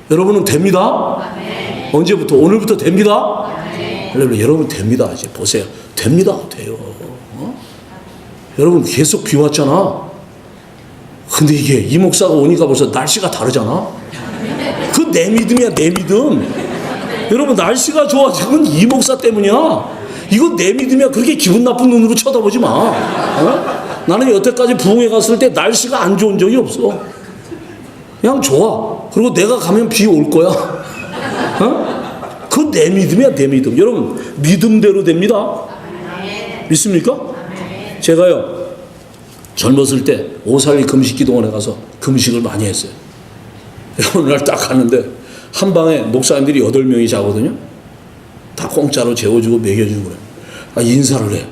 여러분은 됩니다. 아멘. 언제부터? 오늘부터 됩니다. 아멘. 할렐루야. 여러분 됩니다. 이제 보세요. 됩니다. 돼요. 여러분 계속 비 왔잖아. 근데 이게 이 목사가 오니까 벌써 날씨가 다르잖아. 그 내 믿음이야, 내 믿음. 여러분, 날씨가 좋아지는 이 목사 때문이야. 이거 내 믿음이야. 그렇게 기분 나쁜 눈으로 쳐다보지 마. 나는 여태까지 부흥회 갔을 때 날씨가 안 좋은 적이 없어. 그냥 좋아. 그리고 내가 가면 비 올 거야. 그건 내 믿음이야, 내 믿음. 여러분, 믿음대로 됩니다. 믿습니까? 제가요, 젊었을 때 오살리 금식기도원에 가서 금식을 많이 했어요. 어느 날 딱 갔는데 한 방에 목사님들이 8명이 자거든요. 다 공짜로 재워주고 먹여주고 그래. 인사를 해.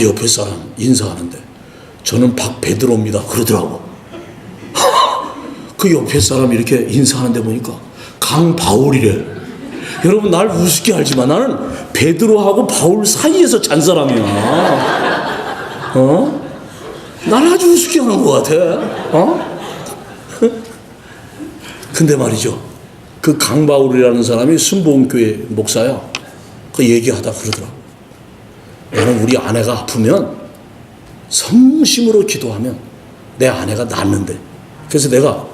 옆에 사람 인사하는데 저는 박베드로입니다. 그러더라고. 그 옆에 사람 이렇게 인사하는데 보니까 강바울이래. 여러분, 날 우습게 알지만 나는 베드로하고 바울 사이에서 잔 사람이야. 날 아주 우습게 하는 것 같아. 근데 말이죠, 그 강바울이라는 사람이 순복음교회 목사야. 그 얘기하다 그러더라. 나는 우리 아내가 아프면 성심으로 기도하면 내 아내가 낫는데. 그래서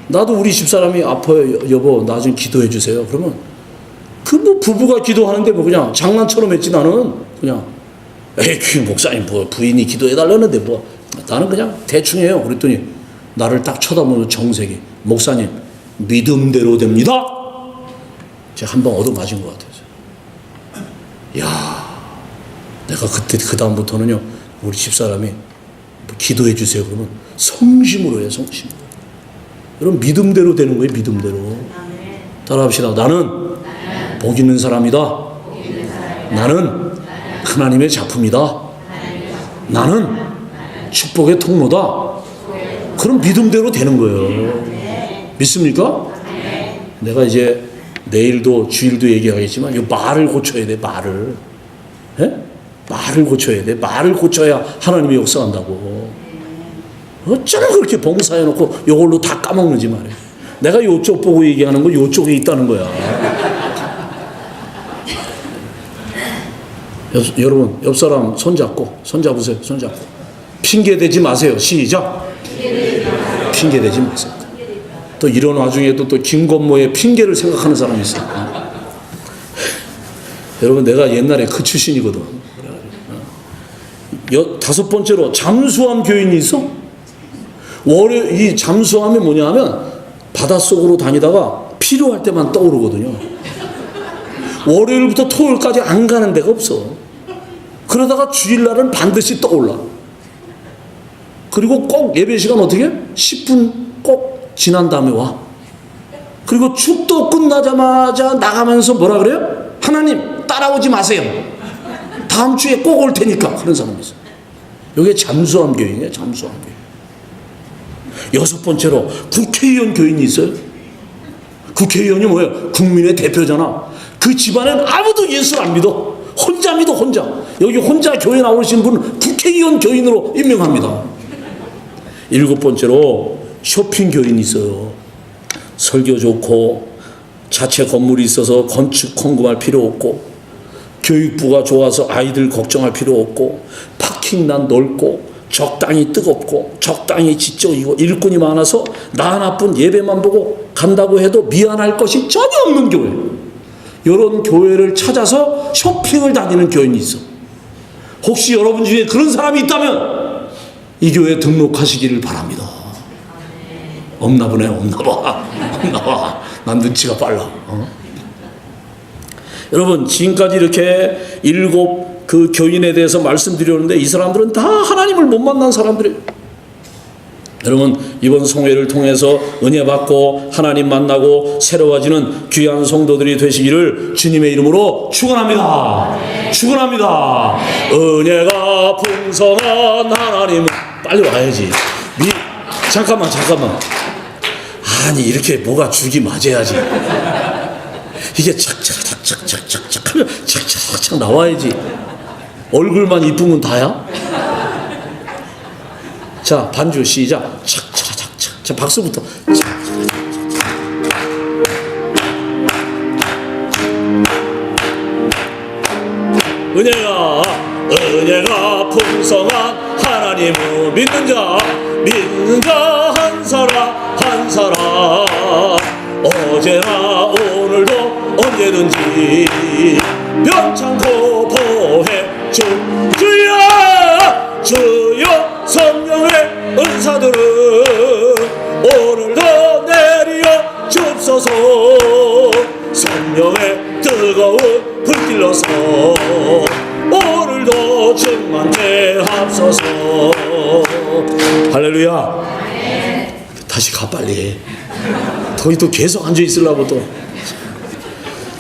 나도 우리 집사람이 아파요. 여보, 나 좀 기도해 주세요. 그러면 그 뭐 부부가 기도하는데 뭐 그냥 장난처럼 했지. 나는 그냥 그 목사님 뭐 부인이 기도해 달라는데 뭐 나는 그냥 대충 해요. 그랬더니 나를 딱 쳐다보는 정색이, 목사님 믿음대로 됩니다. 제가 한 번 얻어맞은 것 같아요. 야, 내가 그때 그 다음부터는요, 우리 집사람이 뭐 기도해 주세요 그러면 성심으로 해요. 성심으로. 여러분, 믿음대로 되는 거예요. 믿음대로. 따라합시다. 나는 복 있는 사람이다. 나는 하나님의 작품이다. 나는 축복의 통로다. 그럼 믿음대로 되는 거예요. 믿습니까? 내가 이제 내일도 주일도 얘기하겠지만 이 말을 고쳐야 돼. 말을. 예? 말을 고쳐야 돼. 말을 고쳐야 하나님이 역사한다고. 어쩌나 그렇게 봉사해놓고 이걸로 다 까먹는지 말이야. 내가 이쪽 보고 얘기하는 거 이쪽에 있다는 거야. 여러분 옆 사람 손잡고 손잡으세요. 손잡고 핑계대지 마세요. 시작. 핑계대지 마세요. 또 이런 와중에도 또 김건모의 핑계를 생각하는 사람이 있어요. 여러분 내가 옛날에 그 출신이거든. 다섯 번째로 잠수함 교인이 있어. 이 잠수함이 뭐냐 하면 바닷속으로 다니다가 필요할 때만 떠오르거든요. 월요일부터 토요일까지 안 가는 데가 없어. 그러다가 주일날은 반드시 떠올라. 그리고 꼭 예배 시간 어떻게? 10분 꼭 지난 다음에 와. 그리고 축도 끝나자마자 나가면서 뭐라 그래요? 하나님 따라오지 마세요. 다음 주에 꼭 올 테니까. 그런 사람이 있어. 이게 잠수함 교인이에요. 잠수함 교인. 여섯 번째로 국회의원 교인이 있어요. 국회의원이 뭐예요? 국민의 대표잖아. 그 집안엔 아무도 예수를 안 믿어. 혼자 믿어. 혼자. 여기 혼자 교회 나오신 분은 국회의원 교인으로 임명합니다. 일곱 번째로 쇼핑 교인이 있어요. 설교 좋고 자체 건물이 있어서 건축 헌금할 필요 없고 교육부가 좋아서 아이들 걱정할 필요 없고 파킹난 넓고 적당히 뜨겁고 적당히 지적이고 일꾼이 많아서 나 하나뿐 예배만 보고 간다고 해도 미안할 것이 전혀 없는 교회. 이런 교회를 찾아서 쇼핑을 다니는 교인이 있어. 혹시 여러분 중에 그런 사람이 있다면 이 교회에 등록하시기를 바랍니다. 없나 보네. 없나 봐. 없나 봐. 난 눈치가 빨라. 여러분 지금까지 이렇게 일곱 그 교인에 대해서 말씀드렸는데 이 사람들은 다 하나님을 못 만난 사람들이에요. 여러분 이번 성회를 통해서 은혜 받고 하나님 만나고 새로워지는 귀한 성도들이 되시기를 주님의 이름으로 축원합니다. 축원합니다. 은혜가 풍성한 하나님. 빨리 와야지. 잠깐만. 아니 이렇게 뭐가 죽이 맞아야지. 이게 착착착착착착 하면 착착착 나와야지. 얼굴만 이쁜 건 다야? 자 반주 시작. 착착착착. 자 박수부터. 은혜가 풍성한 하나님을 믿는 자 한 사람 어제나 오늘도 언제든지 병창고 보혜 주여 성령의 은사들은 오늘도 내리어 줍소서. 성령의 뜨거운 불길로서 오늘도 충만케 합소서. 할렐루야. 다시 가 빨리. 거기 또 계속 앉아 있으려고 또.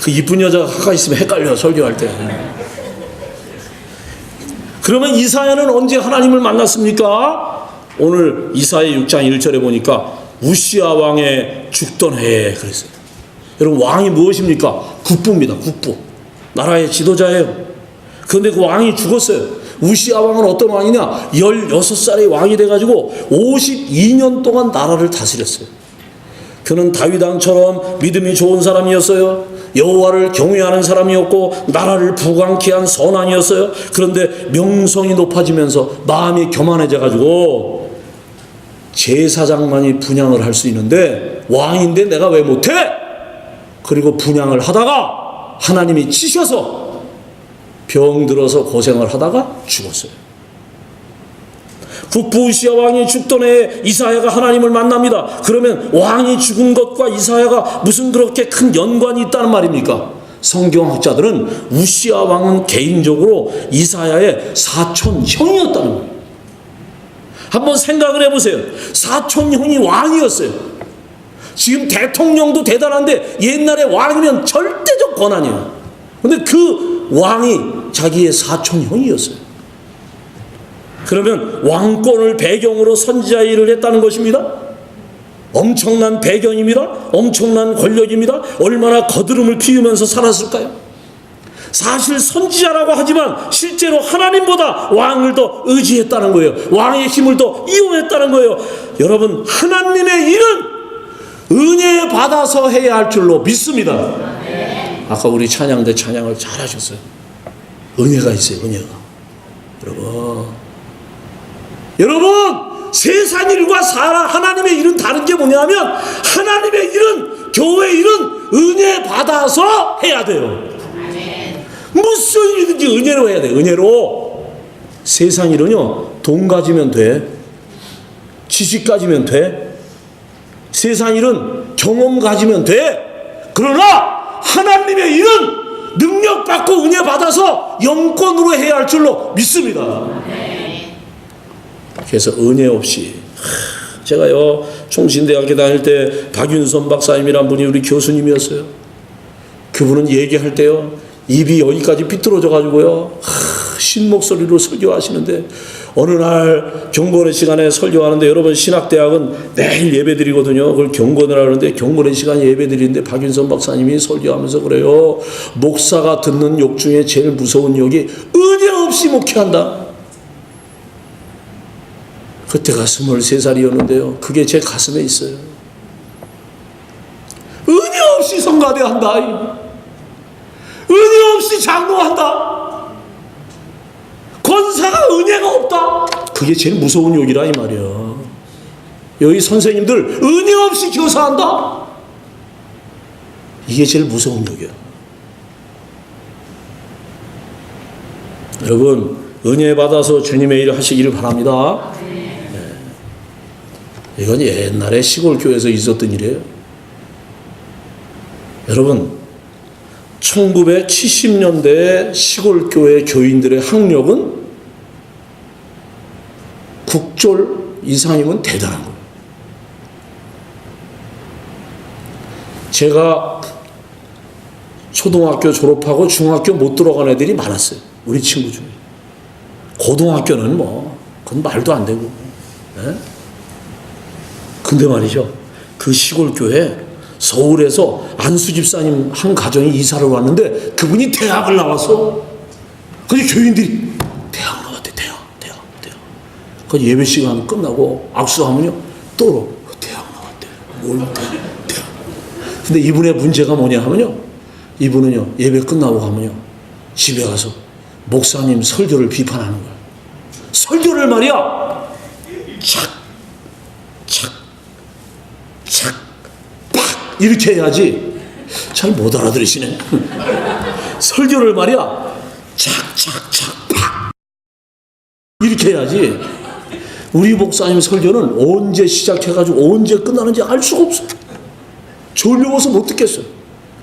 그 이쁜 여자가 가까이 있으면 헷갈려 설교할 때. 그러면 이사야는 언제 하나님을 만났습니까? 오늘 이사야 6장 1절에 보니까 우시야 왕의 죽던 해에 그랬어요. 여러분 왕이 무엇입니까? 국부입니다. 국부. 나라의 지도자예요. 그런데 그 왕이 죽었어요. 우시야 왕은 어떤 왕이냐? 16살의 왕이 돼가지고 52년 동안 나라를 다스렸어요. 그는 다윗 왕처럼 믿음이 좋은 사람이었어요. 여호와를 경외하는 사람이었고 나라를 부강케 한 선왕이었어요. 그런데 명성이 높아지면서 마음이 교만해져가지고 제사장만이 분향을 할 수 있는데 왕인데 내가 왜 못해? 그리고 분향을 하다가 하나님이 치셔서 병들어서 고생을 하다가 죽었어요. 국부 우시야 왕이 죽던 해에 이사야가 하나님을 만납니다. 그러면 왕이 죽은 것과 이사야가 무슨 그렇게 큰 연관이 있다는 말입니까? 성경학자들은 우시야 왕은 개인적으로 이사야의 사촌 형이었다는 거예요. 한번 생각을 해보세요. 사촌 형이 왕이었어요. 지금 대통령도 대단한데 옛날에 왕이면 절대적 권한이에요. 근데 그 왕이 자기의 사촌 형이었어요. 그러면 왕권을 배경으로 선지자 일을 했다는 것입니다. 엄청난 배경입니다. 엄청난 권력입니다. 얼마나 거드름을 피우면서 살았을까요? 사실 선지자라고 하지만 실제로 하나님보다 왕을 더 의지했다는 거예요. 왕의 힘을 더 이용했다는 거예요. 여러분, 하나님의 일은 은혜 받아서 해야 할 줄로 믿습니다. 아까 우리 찬양대 찬양을 잘하셨어요. 은혜가 있어요. 은혜가. 여러분 세상 일과 하나님의 일은 다른 게 뭐냐면, 하나님의 일은, 교회 일은 은혜 받아서 해야 돼요. 무슨 일이든지 은혜로 해야 돼. 은혜로. 세상 일은요, 돈 가지면 돼, 지식 가지면 돼, 세상 일은 경험 가지면 돼. 그러나 하나님의 일은 능력 받고 은혜 받아서 영권으로 해야 할 줄로 믿습니다. 그래서 은혜 없이, 제가요 총신대학교 다닐 때 박윤선 박사님이란 분이 우리 교수님이었어요. 그분은 얘기할 때요 입이 여기까지 삐뚤어져 가지고요 신목소리로 설교하시는데, 어느 날 경건의 시간에 설교하는데, 여러분 신학대학은 매일 예배 드리거든요. 그걸 경건을 하는데, 경건의 시간에 예배 드리는데 박윤선 박사님이 설교하면서 그래요. 목사가 듣는 욕 중에 제일 무서운 욕이 은혜 없이 목회한다. 그때가 23살이었는데요. 그게 제 가슴에 있어요. 은혜 없이 성가대한다. 은혜 없이 장로한다. 권사가 은혜가 없다. 그게 제일 무서운 욕이라 이 말이야. 여기 선생님들 은혜 없이 교사한다. 이게 제일 무서운 욕이야. 여러분, 은혜 받아서 주님의 일을 하시기를 바랍니다. 이건 옛날에 시골교회에서 있었던 일이에요. 여러분, 1970년대 시골교회 교인들의 학력은 국졸 이상이면 대단한 거예요. 제가 초등학교 졸업하고 중학교 못 들어간 애들이 많았어요. 우리 친구 중에. 고등학교는 뭐 그건 말도 안 되고. 네? 근데 말이죠, 그 시골교회 서울에서 안수 집사님 한 가정이 이사를 왔는데, 그분이 대학을 나왔어. 그래서 교인들이 대학 나왔대. 대학. 그 예배 시간 끝나고 악수하면요 또 대학 나왔대. 뭘 대학. 근데 이분의 문제가 뭐냐 하면요, 이분은요 예배 끝나고 가면요 집에 가서 목사님 설교를 비판하는 거야. 설교를 말이야 팍 이렇게 해야지. 잘 못 알아들으시네. 설교를 말이야 착착착 팍 이렇게 해야지. 우리 목사님 설교는 언제 시작해가지고 언제 끝나는지 알 수가 없어. 졸려워서 못 듣겠어요.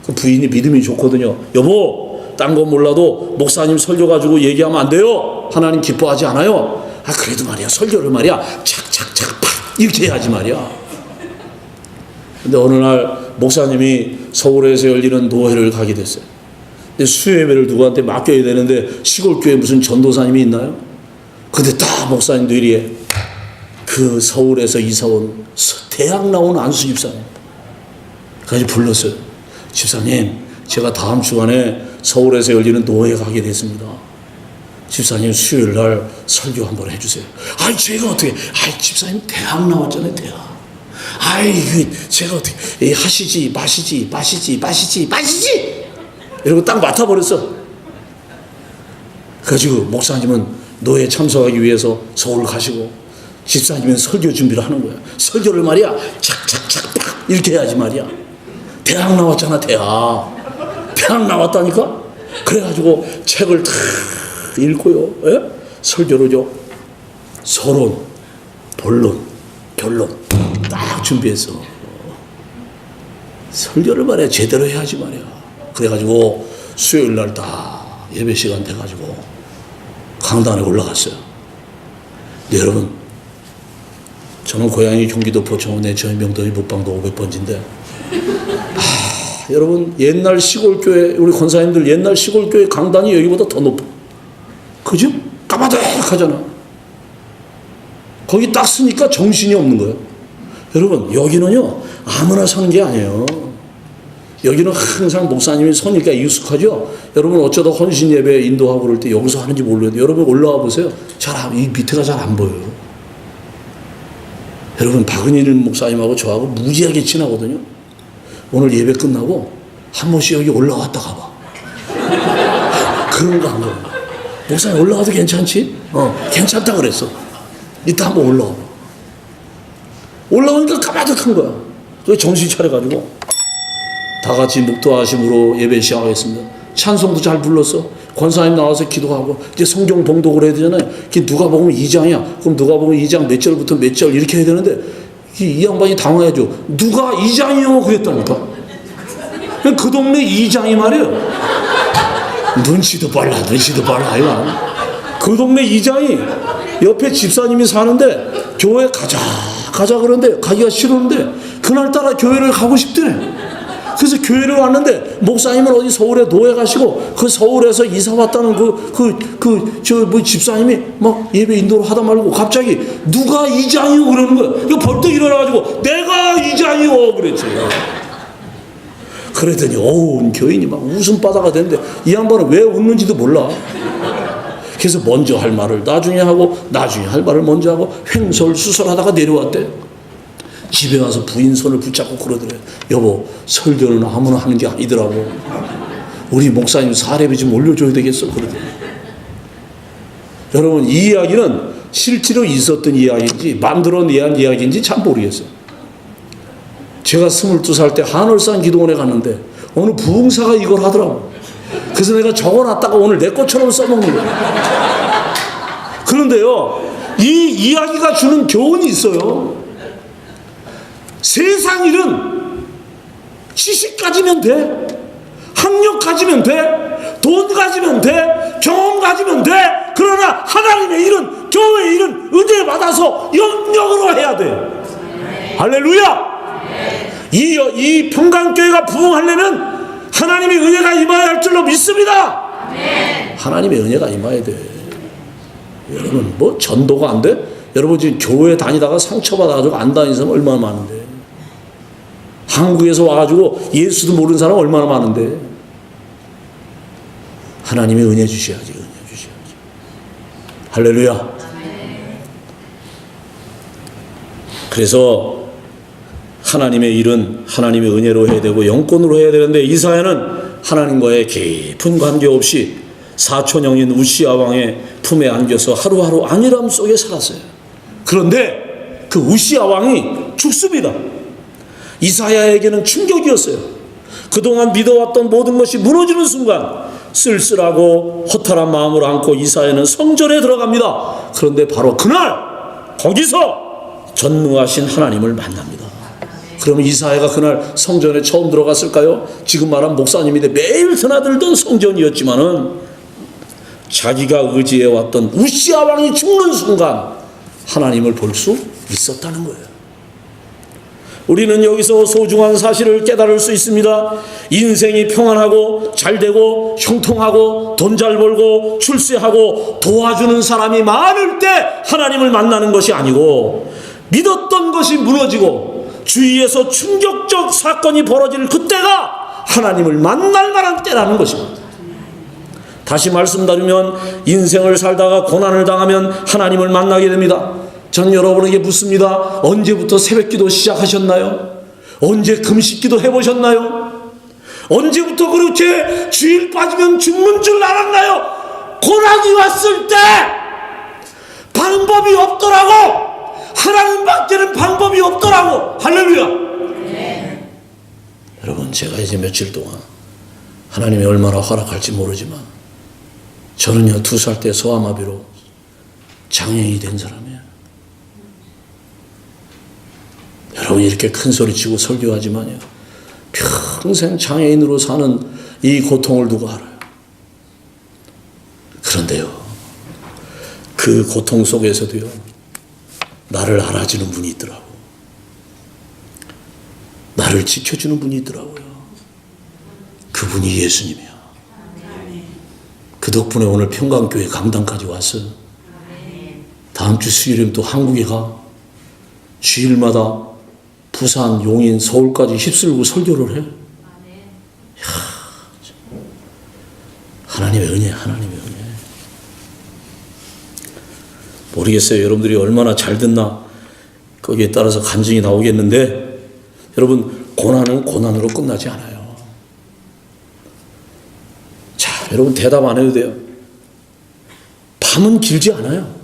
그 부인이 믿음이 좋거든요. 여보, 딴 건 몰라도 목사님 설교 가지고 얘기하면 안 돼요. 하나님 기뻐하지 않아요. 아, 그래도 말이야 설교를 말이야 착착착 팍 이렇게 해야지 말이야. 근데 어느 날 목사님이 서울에서 열리는 노회를 가게 됐어요. 근데 수요예배를 누구한테 맡겨야 되는데, 시골교회 무슨 전도사님이 있나요? 근데 다 목사님들이 그 서울에서 이사온 대학 나온 안수 집사님 까지 불렀어요. 집사님, 제가 다음 주간에 서울에서 열리는 노회에 가게 됐습니다. 집사님 수요일 날 설교 한번 해주세요. 아이, 제가 어떻게, 아이, 집사님 대학 나왔잖아요. 대학. 아이, 제가 어떻게, 하시지 마시지 이러고 딱 맡아버렸어. 그래가지고 목사님은 노회에 참석하기 위해서 서울 가시고, 집사님은 설교 준비를 하는 거야. 설교를 말이야 착착착 팍 이렇게 해야지 말이야. 대학 나왔잖아. 대학 나왔다니까. 그래가지고 책을 다 읽고요, 예? 설교로죠 서론, 본론, 결론 딱 준비해서 설교를 말이야 제대로 해야지 말이야. 그래가지고 수요일 날 다 예배 시간 돼가지고 강단에 올라갔어요. 근데 여러분, 저는 고향이 경기도 포천에 저희 명동이 북방도 500번지인데, 여러분 옛날 시골교회 우리 권사님들 옛날 시골교회 강단이 여기보다 더 높아. 그죠? 까마득하잖아. 거기 딱 쓰니까 정신이 없는 거예요. 여러분, 여기는요, 아무나 서는 게 아니에요. 여기는 항상 목사님이 서니까 익숙하죠? 여러분, 어쩌다 헌신 예배 인도하고 그럴 때 여기서 하는지 몰라도 여러분 올라와 보세요. 이 밑에가 잘 안 보여요. 여러분, 박은일 목사님하고 저하고 무지하게 친하거든요. 오늘 예배 끝나고 한 번씩 여기 올라왔다 가봐. 그런 거 한 거예요. 목사님 올라와도 괜찮지? 괜찮다 그랬어. 이따 한번 올라와. 올라오니까 까마득한 거야. 그래서 정신 차려가지고 다 같이 묵도하심으로 예배 시작하겠습니다. 찬송도 잘 불렀어. 권사님 나와서 기도하고 이제 성경 봉독을 해야 되잖아요. 누가복음 2장이야. 그럼 누가복음 2장 몇 절부터 몇 절 이렇게 해야 되는데 이 양반이 당황해줘. 누가 2장이요? 그랬다니까. 그 동네 2장이 말이에요. 눈치도 빨라 이거. 그 동네 2장이 옆에 집사님이 사는데 교회 가자 그러는데 가기가 싫었는데 그날따라 교회를 가고 싶대. 그래서 교회를 왔는데 목사님은 어디 서울에 노예 가시고 그 서울에서 이사 왔다는 집사님이 막 예배 인도를 하다 말고 갑자기 누가 2장이요? 그러는 거야. 이거 벌떡 일어나가지고 내가 2장이요 그랬지. 그랬더니 온 교인이 막 웃음바다가 됐는데 이 양반은 왜 웃는지도 몰라. 그래서 먼저 할 말을 나중에 하고 나중에 할 말을 먼저 하고 횡설수설하다가 내려왔대. 집에 와서 부인 손을 붙잡고 그러더래. 여보, 설교는 아무나 하는 게 아니더라고. 우리 목사님 사례비 좀 올려줘야 되겠어. 그러더래. 여러분, 이 이야기는 실제로 있었던 이야기인지 만들어내한 이야기인지 참 모르겠어요. 제가 22살 때 한월산 기도원에 갔는데 어느 부흥사가 이걸 하더라고. 그래서 내가 적어놨다가 오늘 내 것처럼 써먹는 거예요. 그런데요, 이 이야기가 주는 교훈이 있어요. 세상 일은 지식 가지면 돼, 학력 가지면 돼, 돈 가지면 돼, 경험 가지면 돼. 그러나 하나님의 일은, 교회의 일은 은혜 받아서 영역으로 해야 돼. 할렐루야. 이 평강교회가 부흥하려면 하나님의 은혜가 임해야 할 줄로 믿습니다. 하나님의 은혜가 임해야 돼. 여러분, 뭐 전도가 안 돼? 여러분 지금 교회 다니다가 상처받아가지고 안 다니는 사람 얼마나 많은데. 한국에서 와가지고 예수도 모르는 사람 얼마나 많은데. 하나님의 은혜 주셔야지. 할렐루야. 그래서 하나님의 일은 하나님의 은혜로 해야 되고 영권으로 해야 되는데 이사야는 하나님과의 깊은 관계 없이 사촌형인 우시아 왕의 품에 안겨서 하루하루 안일함 속에 살았어요. 그런데 그 우시아 왕이 죽습니다. 이사야에게는 충격이었어요. 그동안 믿어왔던 모든 것이 무너지는 순간 쓸쓸하고 허탈한 마음을 안고 이사야는 성전에 들어갑니다. 그런데 바로 그날 거기서 전능하신 하나님을 만납니다. 그러면 이사야가 그날 성전에 처음 들어갔을까요? 지금 말한 목사님인데 매일 드나들던 성전이었지만은 자기가 의지해왔던 우시아 왕이 죽는 순간 하나님을 볼 수 있었다는 거예요. 우리는 여기서 소중한 사실을 깨달을 수 있습니다. 인생이 평안하고 잘되고 형통하고 돈 잘 벌고 출세하고 도와주는 사람이 많을 때 하나님을 만나는 것이 아니고 믿었던 것이 무너지고 주위에서 충격적 사건이 벌어질 그때가 하나님을 만날 만한 때라는 것입니다. 다시 말씀드리면 인생을 살다가 고난을 당하면 하나님을 만나게 됩니다. 전 여러분에게 묻습니다. 언제부터 새벽기도 시작하셨나요? 언제 금식기도 해보셨나요? 언제부터 그렇게 주일 빠지면 죽는 줄 알았나요? 고난이 왔을 때 방법이 없더라고. 하나님밖에는 방법이 없더라고. 할렐루야. 네. 여러분, 제가 이제 며칠 동안 하나님이 얼마나 허락할지 모르지만 저는요 2살 때 소아마비로 장애인이 된 사람이에요. 여러분, 이렇게 큰 소리 치고 설교하지만요 평생 장애인으로 사는 이 고통을 누가 알아요? 그런데요 그 고통 속에서도요 나를 알아주는 분이 있더라고. 나를 지켜주는 분이 있더라고요. 그분이 예수님이야. 그 덕분에 오늘 평강교회 강당까지 왔어요. 다음 주 수요일이면 또 한국에 가. 주일마다 부산, 용인, 서울까지 휩쓸고 설교를 해. 하나님의 은혜, 하나님의 은혜. 모르겠어요. 여러분들이 얼마나 잘 듣나 거기에 따라서 간증이 나오겠는데, 여러분, 고난은 고난으로 끝나지 않아요. 자, 여러분 대답 안 해도 돼요. 밤은 길지 않아요.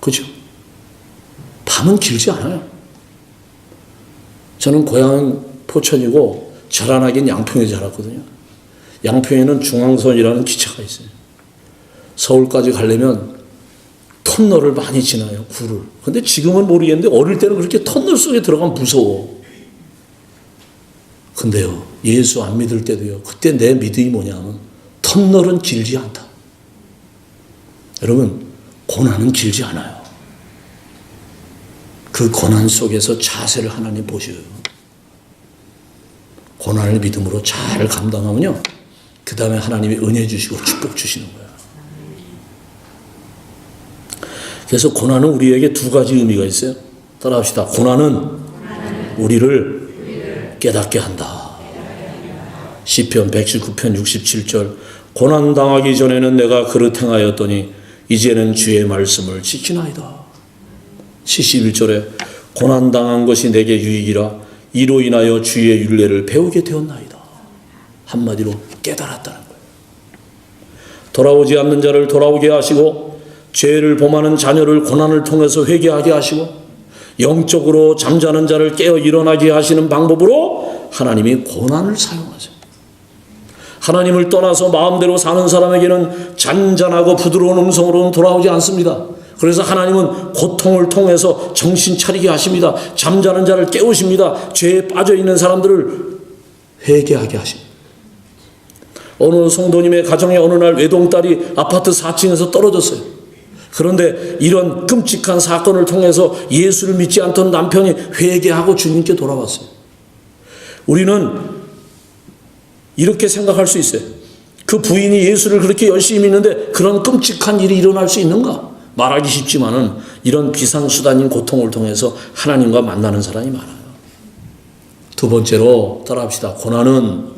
그죠? 밤은 길지 않아요. 저는 고향은 포천이고 자라나긴 양평에 자랐거든요. 양평에는 중앙선이라는 기차가 있어요. 서울까지 가려면 터널을 많이 지나요, 구를. 근데 지금은 모르겠는데 어릴 때는 그렇게 터널 속에 들어가면 무서워. 근데요, 예수 안 믿을 때도요, 그때 내 믿음이 뭐냐면 터널은 길지 않다. 여러분, 고난은 길지 않아요. 그 고난 속에서 자세를 하나님 보셔요. 고난을 믿음으로 잘 감당하면요, 그 다음에 하나님이 은혜 주시고 축복 주시는 거예요. 그래서 고난은 우리에게 두 가지 의미가 있어요. 따라합시다. 고난은 우리를 깨닫게 한다. 시편 119편 67절. 고난 당하기 전에는 내가 그릇 행하였더니 이제는 주의 말씀을 지키나이다. 71절에 고난 당한 것이 내게 유익이라 이로 인하여 주의 율례를 배우게 되었나이다. 한마디로 깨달았다는 거예요. 돌아오지 않는 자를 돌아오게 하시고, 죄를 범하는 자녀를 고난을 통해서 회개하게 하시고, 영적으로 잠자는 자를 깨어 일어나게 하시는 방법으로 하나님이 고난을 사용하세요. 하나님을 떠나서 마음대로 사는 사람에게는 잔잔하고 부드러운 음성으로는 돌아오지 않습니다. 그래서 하나님은 고통을 통해서 정신 차리게 하십니다. 잠자는 자를 깨우십니다. 죄에 빠져있는 사람들을 회개하게 하십니다. 어느 성도님의 가정에 어느 날 외동딸이 아파트 4층에서 떨어졌어요. 그런데 이런 끔찍한 사건을 통해서 예수를 믿지 않던 남편이 회개하고 주님께 돌아왔어요. 우리는 이렇게 생각할 수 있어요. 그 부인이 예수를 그렇게 열심히 믿는데 그런 끔찍한 일이 일어날 수 있는가? 말하기 쉽지만은 이런 비상수단인 고통을 통해서 하나님과 만나는 사람이 많아요. 두 번째로 따라합시다. 고난은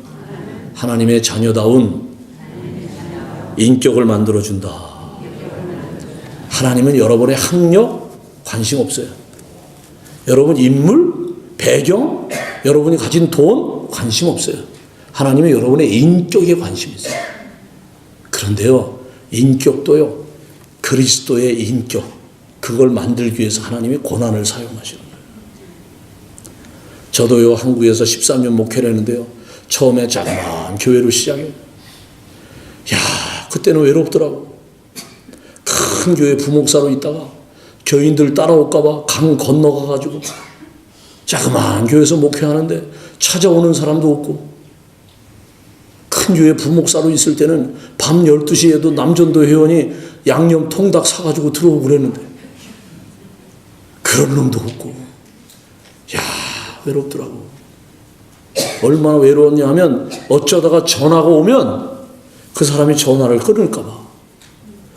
하나님의 자녀다운 인격을 만들어준다. 하나님은 여러분의 학력 관심 없어요. 여러분 인물, 배경, 여러분이 가진 돈 관심 없어요. 하나님은 여러분의 인격에 관심이 있어요. 그런데요, 인격도요, 그리스도의 인격, 그걸 만들기 위해서 하나님이 고난을 사용하시는 거예요. 저도요, 한국에서 13년 목회를 했는데요, 처음에 자그마한 교회로 시작해요. 야, 그때는 외롭더라고. 큰 교회 부목사로 있다가 교인들 따라올까봐 강 건너가가지고 자그마한 교회에서 목회하는데 찾아오는 사람도 없고, 큰 교회 부목사로 있을 때는 밤 12시에도 남전도 회원이 양념 통닭 사가지고 들어오고 그랬는데 그런 놈도 없고, 야, 외롭더라고. 얼마나 외로웠냐 하면 어쩌다가 전화가 오면 그 사람이 전화를 끊을까봐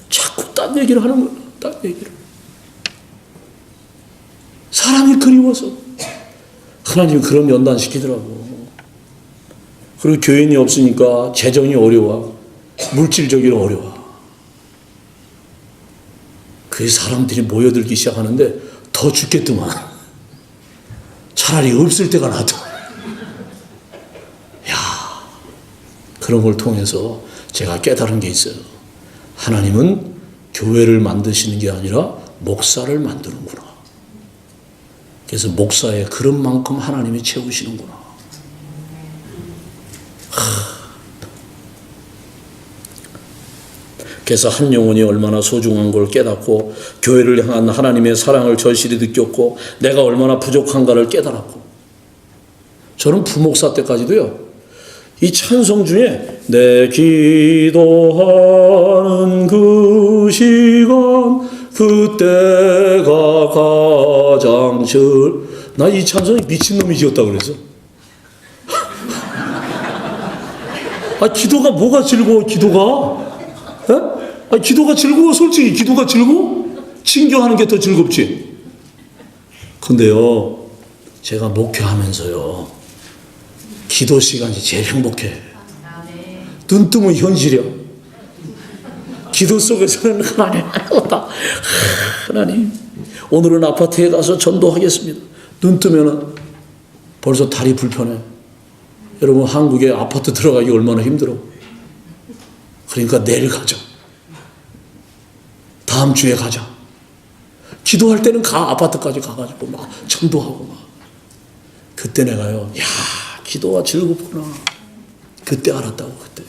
자꾸 딴 얘기를 하는 거예요. 딴 얘기를. 사람이 그리워서 하나님이 그런 연단시키더라고. 그리고 교인이 없으니까 재정이 어려워. 물질적으로 어려워. 그 사람들이 모여들기 시작하는데 더 죽겠더만. 차라리 없을 때가 낫더. 야, 그런 걸 통해서 제가 깨달은 게 있어요. 하나님은 교회를 만드시는 게 아니라 목사를 만드는구나. 그래서 목사의 그릇만큼 하나님이 채우시는구나. 그래서 한 영혼이 얼마나 소중한 걸 깨닫고, 교회를 향한 하나님의 사랑을 절실히 느꼈고, 내가 얼마나 부족한가를 깨달았고, 저는 부목사 때까지도요, 이 찬송 중에 내 기도하는 그 시간 그때가 가장 나 이 찬송이 미친놈이 지었다 그래서. 아, 기도가 뭐가 즐거워, 기도가? 에? 아, 기도가 즐거워, 솔직히 기도가 즐거워? 친교하는 게 더 즐겁지. 근데요, 제가 목회하면서요, 기도 시간이 제일 행복해. 눈 뜨면 현실이야. 기도 속에서는 하나님, 오늘은 아파트에 가서 전도하겠습니다. 눈 뜨면은 벌써 다리 불편해. 여러분, 한국에 아파트 들어가기 얼마나 힘들어. 그러니까 내일 가자. 다음 주에 가자. 기도할 때는 아파트까지 가가지고 막 전도하고 막. 그때 내가요, 야, 기도가 즐겁구나. 그때 알았다고, 그때.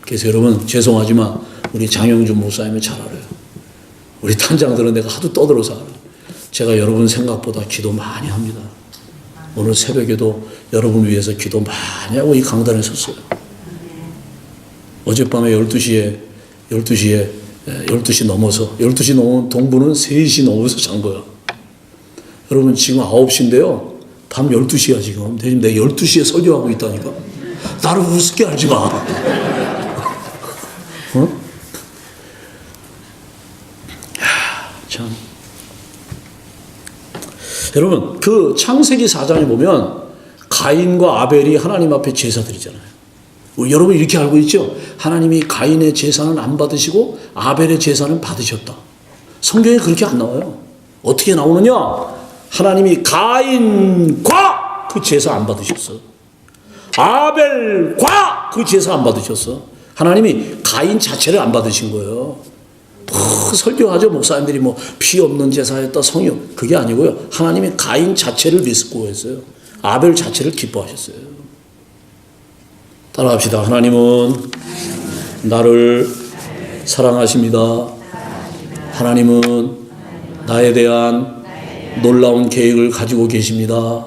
그래서 여러분, 죄송하지만 우리 장영준 목사님은 잘 알아요. 우리 단장들은 내가 하도 떠들어서 알아. 제가 여러분 생각보다 기도 많이 합니다. 오늘 새벽에도 여러분 위해서 기도 많이 하고 이 강단에 섰어요. 어젯밤에 12시 넘어서, 12시 넘은 동부는 3시 넘어서 잔 거야. 여러분, 지금 9시인데요. 밤 12시야, 지금. 대신 내가 12시에 설교하고 있다니까. 나를 우습게 알지 마. 어? 참. 여러분, 그 창세기 4장에 보면 가인과 아벨이 하나님 앞에 제사 드리잖아요. 여러분 이렇게 알고 있죠? 하나님이 가인의 제사는 안 받으시고 아벨의 제사는 받으셨다. 성경에 그렇게 안 나와요. 어떻게 나오느냐? 하나님이 가인과 그 제사 안 받으셨어. 아벨과 그 제사 안 받으셨어. 하나님이 가인 자체를 안 받으신 거예요. 설교하죠. 목사님들이 뭐 피 없는 제사였다, 성이 없. 그게 아니고요. 하나님이 가인 자체를 리스크했어요. 아벨 자체를 기뻐하셨어요. 따라합시다. 하나님은 나를 사랑하십니다. 하나님은 나에 대한 놀라운 계획을 가지고 계십니다.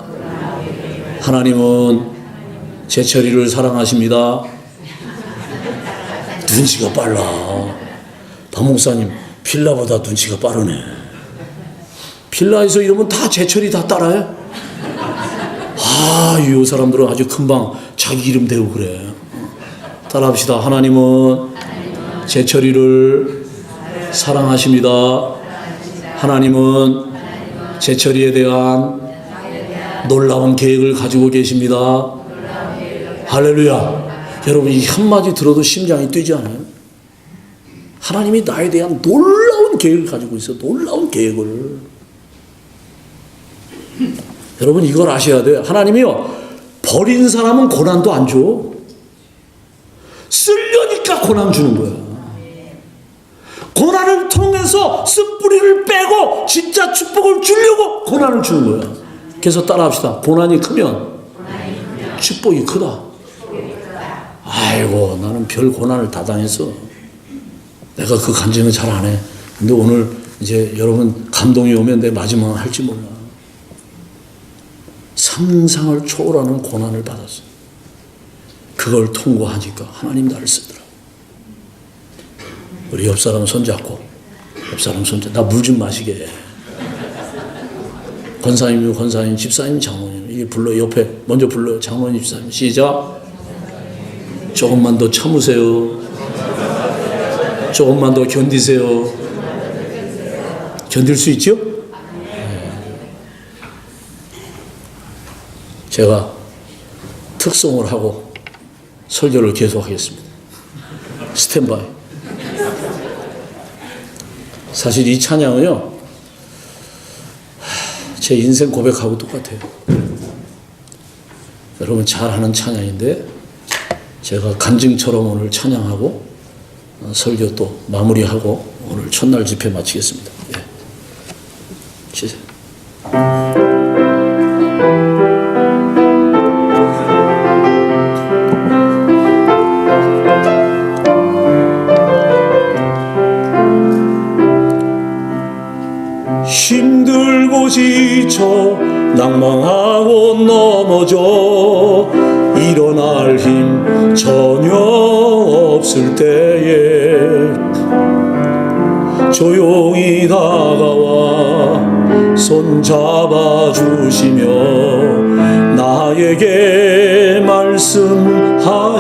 하나님은 제 처리를 사랑하십니다. 눈치가 빨라. 박 목사님, 필라보다 눈치가 빠르네. 필라에서 이러면 다 제철이 다 따라해? 이 사람들은 아주 금방 자기 이름 대고 그래. 따라합시다. 하나님은 제철이를 사랑하십니다. 하나님은 제철이에 대한 놀라운 계획을 가지고 계십니다. 할렐루야. 여러분, 이 한마디 들어도 심장이 뛰지 않아요? 하나님이 나에 대한 놀라운 계획을 가지고 있어. 놀라운 계획을. 여러분, 이걸 아셔야 돼요. 하나님이요, 버린 사람은 고난도 안 줘. 쓰려니까 고난 주는 거야. 고난을 통해서 쓴뿌리를 빼고 진짜 축복을 주려고 고난을 주는 거야. 그래서 따라합시다. 고난이 크면 축복이 크다. 아이고, 나는 별 고난을 다 당했어. 내가 그 간증은 잘 안 해. 근데 오늘 이제 여러분 감동이 오면 내 마지막은 할지 몰라. 상상을 초월하는 고난을 받았어. 그걸 통과하니까 하나님 나를 쓰더라. 우리 옆 사람 손잡고, 옆 사람 손잡고, 나 물 좀 마시게 해. 권사님이면 권사님, 집사님, 장모님. 이게 불러, 옆에 먼저 불러요. 장모님, 집사님. 시작. 조금만 더 참으세요. 조금만 더 견디세요. 견딜 수 있죠? 제가 특송을 하고 설교를 계속하겠습니다. 스탠바이. 사실 이 찬양은요, 제 인생 고백하고 똑같아요. 여러분 잘 아는 찬양인데 제가 간증처럼 오늘 찬양하고 설교 또 마무리하고 오늘 첫날 집회 마치겠습니다. 예. 시작. 힘들고 지쳐 낭망하고 넘어져 일어날 힘 전혀 없을 때에 조용히 다가와 손 잡아주시며 나에게 말씀하시네.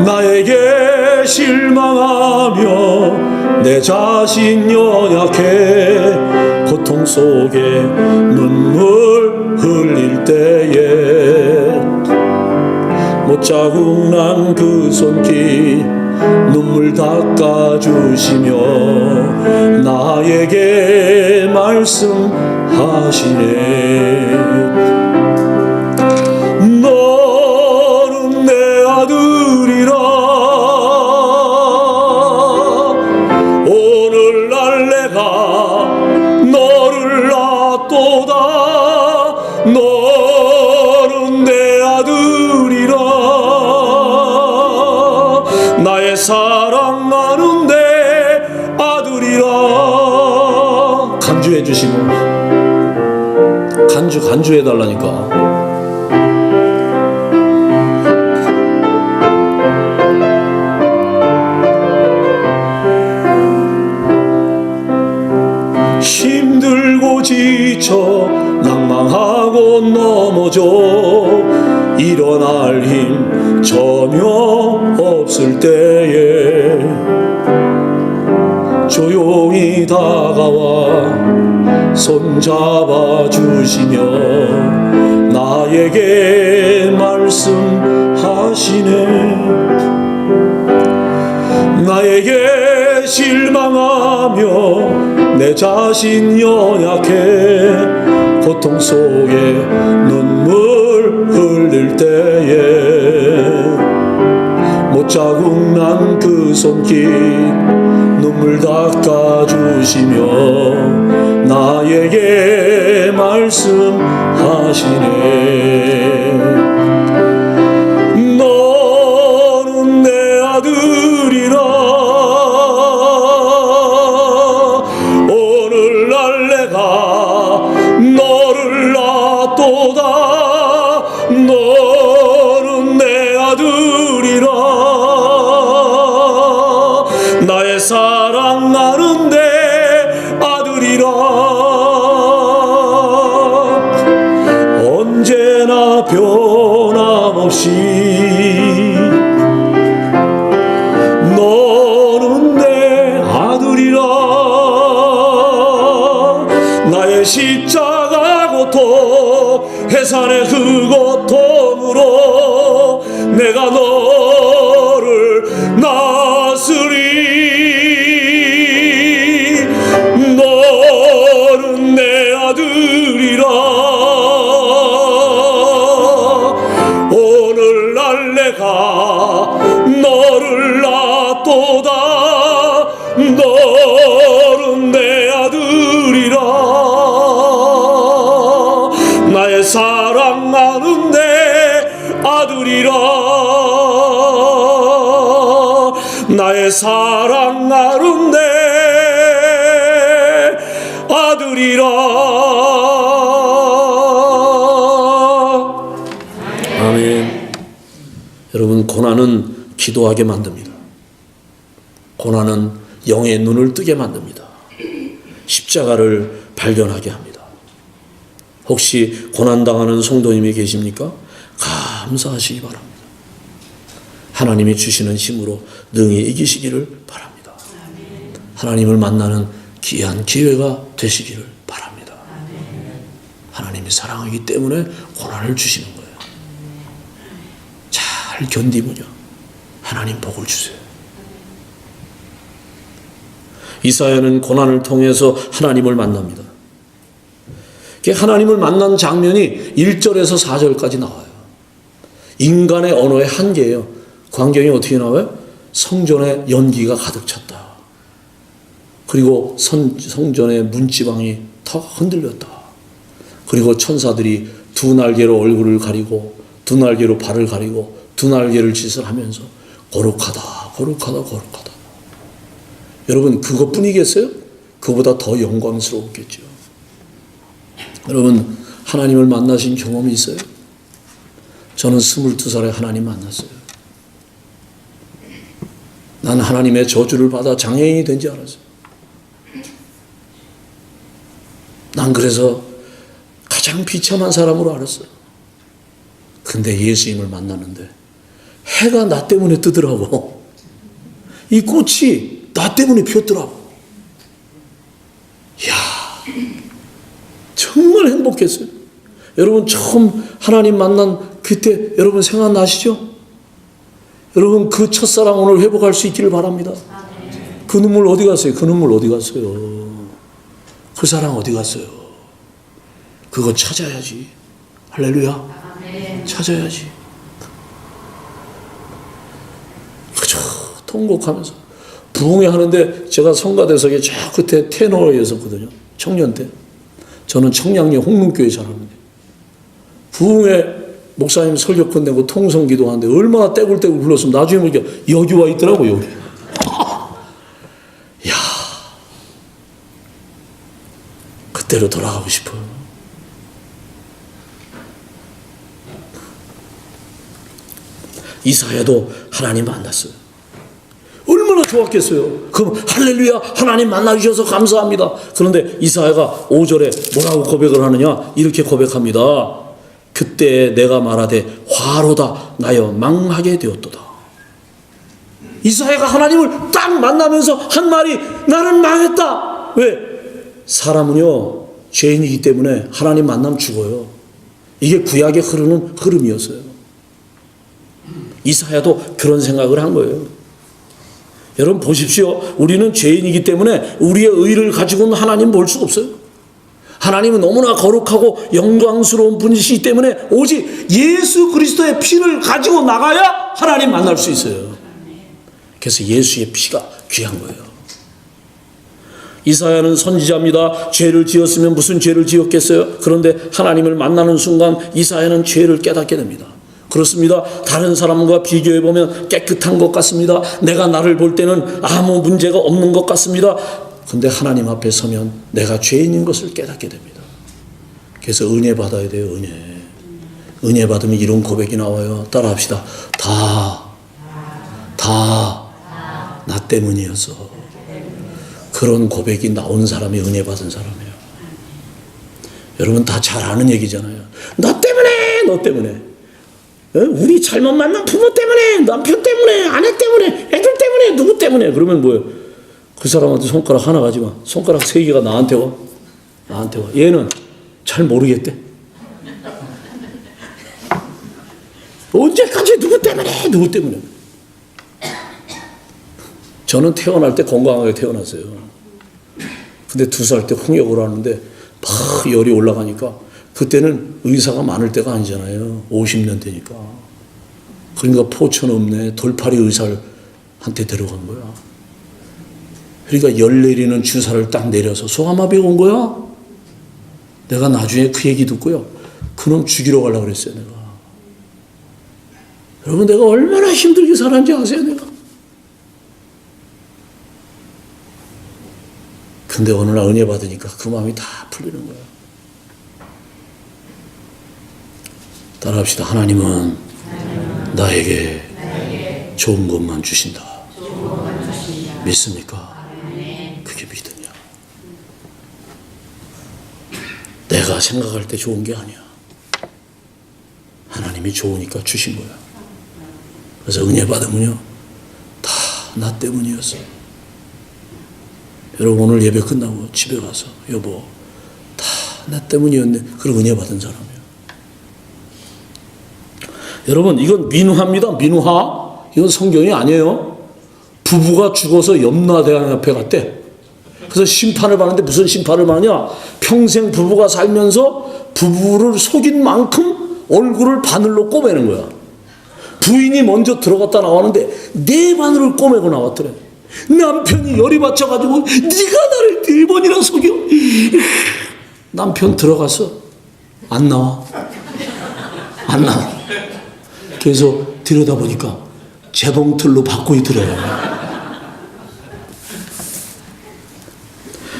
나에게 실망하며 내 자신 연약해 고통 속에 눈물 흘릴 때에 못자국 난 그 손길 눈물 닦아주시며 나에게 말씀하시네. 너는 내 아들이라. 오늘날 내가 너를 낳았도다. 너는 내 아들이라. 나의 사랑하는 내 아들이라. 간주해 주시고 간주해 달라니까. 힘들고 지쳐 낭망하고 넘어져 일어날 힘 전혀 없을 때에 조용히 다가와 손잡아 주시며 나에게 말씀하시네. 나에게 실망하며 내 자신 연약해 고통 속에 눈물 흘릴 때에 못자국 난 그 손길 눈물 닦아주시며 나에게 말씀하시네. 너는 내 아들이라. 오늘날 내가 너를 낳았도다. 너는 내 아들이라. 나의 사랑하는 내 아들이라. 언제나 변함없이 너는 내 아들이라. 나의 십자가 고통 해산의 그 고통으로 내가 너를 낳았으리. 너는 내 아들이라. 오늘날 내가 너를 낳았도다. 너는 내 아들이라. 나의 사랑하는 내 아들이라. 나의 사랑하는 내 아들이라. 아멘. 여러분, 고난은 기도하게 만듭니다. 고난은 영의 눈을 뜨게 만듭니다. 십자가를 발견하게 합니다. 혹시 고난당하는 성도님이 계십니까? 감사하시기 바랍니다. 하나님이 주시는 힘으로 능히 이기시기를 바랍니다. 하나님을 만나는 귀한 기회가 되시기를 바랍니다. 하나님이 사랑하기 때문에 고난을 주시는 거예요. 잘 견디면요, 하나님 복을 주세요. 이사야는 고난을 통해서 하나님을 만납니다. 하나님을 만난 장면이 1절에서 4절까지 나와요. 인간의 언어의 한계예요. 광경이 어떻게 나와요? 성전에 연기가 가득 찼다. 그리고 성전의 문지방이 턱 흔들렸다. 그리고 천사들이 두 날개로 얼굴을 가리고 두 날개로 발을 가리고 두 날개를 짓을 하면서 거룩하다, 거룩하다, 거룩하다. 여러분, 그것뿐이겠어요? 그보다 더 영광스러웠겠죠. 여러분, 하나님을 만나신 경험이 있어요? 저는 22살에 하나님 만났어요. 난 하나님의 저주를 받아 장애인이 된 줄 알았어요. 난 그래서 가장 비참한 사람으로 알았어요. 근데 예수님을 만났는데 해가 나 때문에 뜨더라고. 이 꽃이 나 때문에 피었더라고. 이야, 정말 행복했어요. 여러분 처음 하나님 만난 그때 여러분 생각나시죠? 여러분 그 첫사랑 오늘 회복할 수 있기를 바랍니다. 그 눈물 어디 갔어요? 그 눈물 어디 갔어요? 그 사랑 어디 갔어요? 그거 찾아야지. 할렐루야. 찾아야지. 그저 통곡하면서 부흥회 하는데 제가 성가대석에 저 끝에 테너였었거든요. 청년 때. 저는 청량리 홍릉교회 자랐는데 부흥회 목사님 설교 끝내고 통성기도 하는데 얼마나 떼굴떼굴 불렀으면 나중에 보니까 여기 와 있더라고. 여기. 이야, 그때로 돌아가고 싶어요. 이사야도 하나님 만났어요. 얼마나 좋았겠어요. 그럼 할렐루야, 하나님 만나주셔서 감사합니다. 그런데 이사야가 5절에 뭐라고 고백을 하느냐, 이렇게 고백합니다. 그때 내가 말하되 화로다 나여 망하게 되었도다. 이사야가 하나님을 딱 만나면서 한 말이, 나는 망했다. 왜? 사람은요 죄인이기 때문에 하나님 만나면 죽어요. 이게 구약에 흐르는 흐름이었어요. 이사야도 그런 생각을 한 거예요. 여러분 보십시오. 우리는 죄인이기 때문에 우리의 의를 가지고는 하나님 볼 수가 없어요. 하나님은 너무나 거룩하고 영광스러운 분이시기 때문에 오직 예수 그리스도의 피를 가지고 나가야 하나님 만날 수 있어요. 그래서 예수의 피가 귀한 거예요. 이사야는 선지자입니다. 죄를 지었으면 무슨 죄를 지었겠어요? 그런데 하나님을 만나는 순간 이사야는 죄를 깨닫게 됩니다. 그렇습니다. 다른 사람과 비교해보면 깨끗한 것 같습니다. 내가 나를 볼 때는 아무 문제가 없는 것 같습니다. 근데 하나님 앞에 서면 내가 죄인인 것을 깨닫게 됩니다. 그래서 은혜 받아야 돼요. 은혜 받으면 이런 고백이 나와요. 따라합시다. 다 나 때문이었어. 그런 고백이 나온 사람이 은혜 받은 사람이에요. 여러분 다 잘 아는 얘기잖아요. 너 때문에, 너 때문에. 우리 잘못 만난 부모 때문에, 남편 때문에, 아내 때문에, 애들 때문에, 누구 때문에. 그러면 뭐예요? 그 사람한테 손가락 하나 가지마. 손가락 3개가 나한테 와. 나한테 와. 얘는 잘 모르겠대. 언제까지 누구 때문에, 누구 때문에. 저는 태어날 때 건강하게 태어났어요. 근데 2살 때 홍역을 하는데 막 열이 올라가니까 그때는 의사가 많을 때가 아니잖아요. 50년 되니까. 그러니까 포천 읍내 돌팔이 의사한테 데려간 거야. 그러니까 열 내리는 주사를 딱 내려서 소아마비가 온 거야. 내가 나중에 그 얘기 듣고요. 그놈 죽이러 가려고 그랬어요, 내가. 여러분, 내가 얼마나 힘들게 살았는지 아세요, 내가? 근데 어느 날 은혜 받으니까 그 마음이 다 풀리는 거예요. 따라합시다. 하나님은 나에게 좋은 것만 주신다. 믿습니까? 그게 믿음이야. 내가 생각할 때 좋은 게 아니야. 하나님이 좋으니까 주신 거야. 그래서 은혜 받으면요, 다 나 때문이었어. 여러분 오늘 예배 끝나고 집에 가서 여보, 다 나 때문이었네. 그리고 은혜 받은 사람이에요. 여러분 이건 민화입니다. 민화. 이건 성경이 아니에요. 부부가 죽어서 염라대왕 앞에 갔대. 그래서 심판을 받는데 무슨 심판을 받느냐. 평생 부부가 살면서 부부를 속인 만큼 얼굴을 바늘로 꼬매는 거야. 부인이 먼저 들어갔다 나왔는데 4바늘을 꼬매고 나왔더래. 남편이 열이 받쳐가지고 네가 나를 4번이나 속여. 남편 들어가서 안 나와. 안 나와. 그래서 들여다보니까 재봉틀로 받고 있더래요.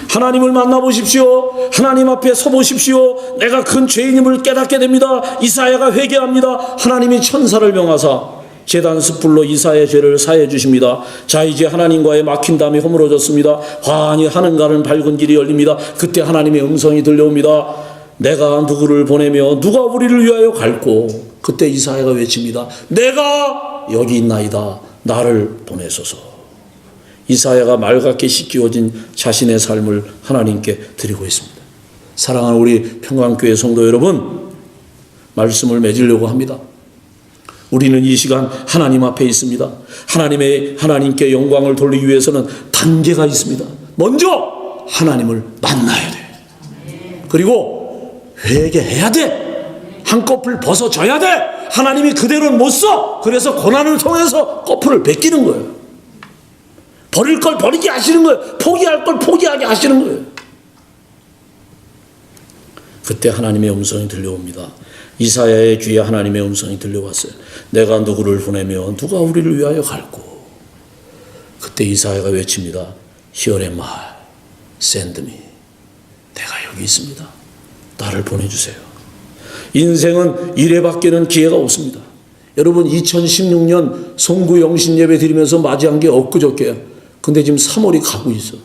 하나님을 만나보십시오. 하나님 앞에 서보십시오. 내가 큰 죄인임을 깨닫게 됩니다. 이사야가 회개합니다. 하나님이 천사를 명하사 제단 숯불로 이사야의 죄를 사해 주십니다. 자, 이제 하나님과의 막힌 담이 허물어졌습니다. 환히 하늘가는 밝은 길이 열립니다. 그때 하나님의 음성이 들려옵니다. 내가 누구를 보내며 누가 우리를 위하여 갈고. 그때 이사야가 외칩니다. 내가 여기 있나이다. 나를 보내소서. 이사야가 말같게 씻기워진 자신의 삶을 하나님께 드리고 있습니다. 사랑하는 우리 평강교회 성도 여러분, 말씀을 맺으려고 합니다. 우리는 이 시간 하나님 앞에 있습니다. 하나님께 영광을 돌리기 위해서는 단계가 있습니다. 먼저 하나님을 만나야 돼. 그리고 회개해야 돼. 한꺼풀 벗어져야 돼. 하나님이 그대로는 못 써. 그래서 고난을 통해서 거풀을 벗기는 거예요. 버릴 걸 버리게 하시는 거예요. 포기할 걸 포기하게 하시는 거예요. 그때 하나님의 음성이 들려옵니다. 이사야의 귀에 하나님의 음성이 들려왔어요. 내가 누구를 보내며 누가 우리를 위하여 갈고. 그때 이사야가 외칩니다. Here am I, send me. 내가 여기 있습니다. 나를 보내주세요. 인생은 이래밖에는 기회가 없습니다. 여러분 2016년 송구 영신 예배 드리면서 맞이한 게 엊그저께야. 근데 지금 3월이 가고 있어.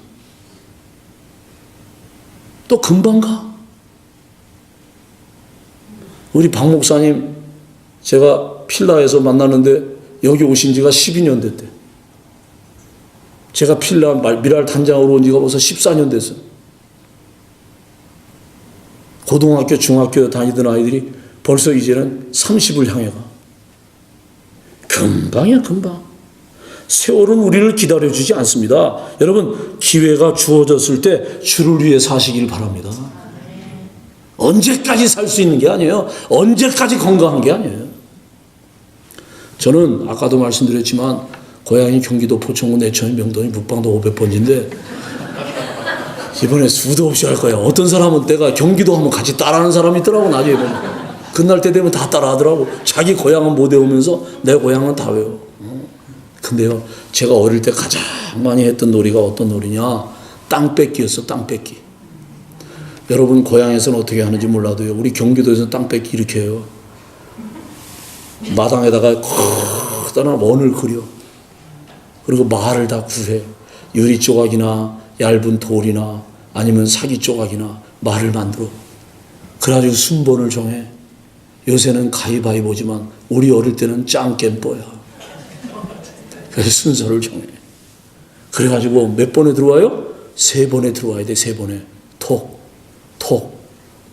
또 금방 가. 우리 박 목사님 제가 필라에서 만났는데 여기 오신 지가 12년 됐대. 제가 필라 미랄 단장으로 온 지가 벌써 14년 됐어. 고등학교, 중학교 다니던 아이들이 벌써 이제는 30을 향해 가. 금방이야, 금방. 세월은 우리를 기다려주지 않습니다. 여러분, 기회가 주어졌을 때 주를 위해 사시길 바랍니다. 언제까지 살 수 있는 게 아니에요. 언제까지 건강한 게 아니에요. 저는 아까도 말씀드렸지만 고향이 경기도 포천구 내천이 명동이 북방도 500번지인데 이번에 수도 없이 할 거야. 어떤 사람은 내가 경기도 하면 같이 따라하는 사람이 있더라고. 나중에 보면 그날 때 되면 다 따라하더라고. 자기 고향은 못 외우면서 내 고향은 다 외워. 근데요, 제가 어릴 때 가장 많이 했던 놀이가 어떤 놀이냐, 땅 뺏기였어. 땅 뺏기. 여러분 고향에서는 어떻게 하는지 몰라도요, 우리 경기도에서 땅 뺏기 이렇게 해요. 마당에다가 커다란 원을 그려. 그리고 말을 다 구해. 유리 조각이나 얇은 돌이나 아니면 사기 조각이나 말을 만들어. 그래가지고 순번을 정해. 요새는 가위바위보지만 우리 어릴 때는 짱겜뽀야. 그래서 순서를 정해. 그래가지고 몇 번에 들어와요? 3번에 들어와야 돼. 3번에 톡, 톡,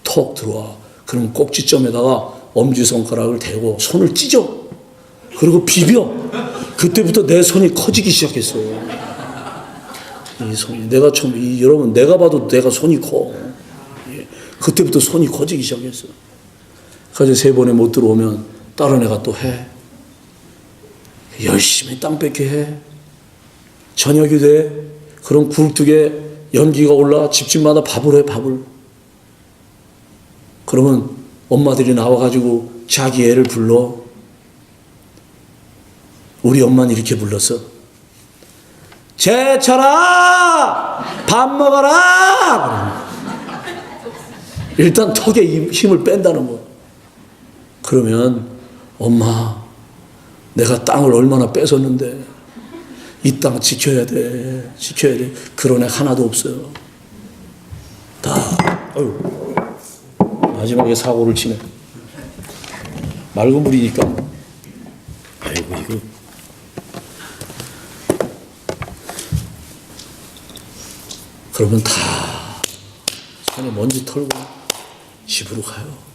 톡 들어와. 그럼 꼭지점에다가 엄지손가락을 대고 손을 찢어. 그리고 비벼. 그때부터 내 손이 커지기 시작했어. 이 손이 여러분 내가 봐도 내가 손이 커. 그때부터 손이 커지기 시작했어. 그래서 3번에 못 들어오면 다른 애가 또 해. 열심히 땅 뺏게 해. 저녁이 돼. 그럼 굴뚝에 연기가 올라 집집마다 밥을 해. 밥을. 그러면 엄마들이 나와가지고 자기 애를 불러. 우리 엄마는 이렇게 불렀어. 제철아 밥 먹어라. 일단 턱에 힘을 뺀다는 거. 그러면 엄마 내가 땅을 얼마나 뺏었는데 이 땅 지켜야 돼. 지켜야 돼. 그런 애 하나도 없어요. 다 마지막에 사고를 치네. 맑은 물이니까. 아이고 이거. 그러면 다 손에 먼지 털고 집으로 가요.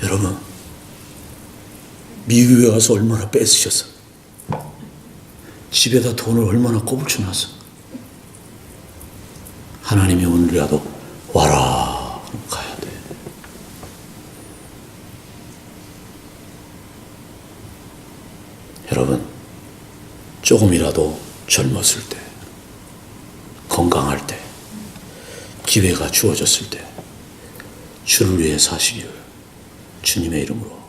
여러분 미국에 가서 얼마나 뺏으셨어. 집에다 돈을 얼마나 꼬불쳐놨어. 하나님이 오늘이라도 와라 가야 돼. 여러분 조금이라도 젊었을 때, 건강할 때, 기회가 주어졌을 때 주를 위해 사시기를 주님의 이름으로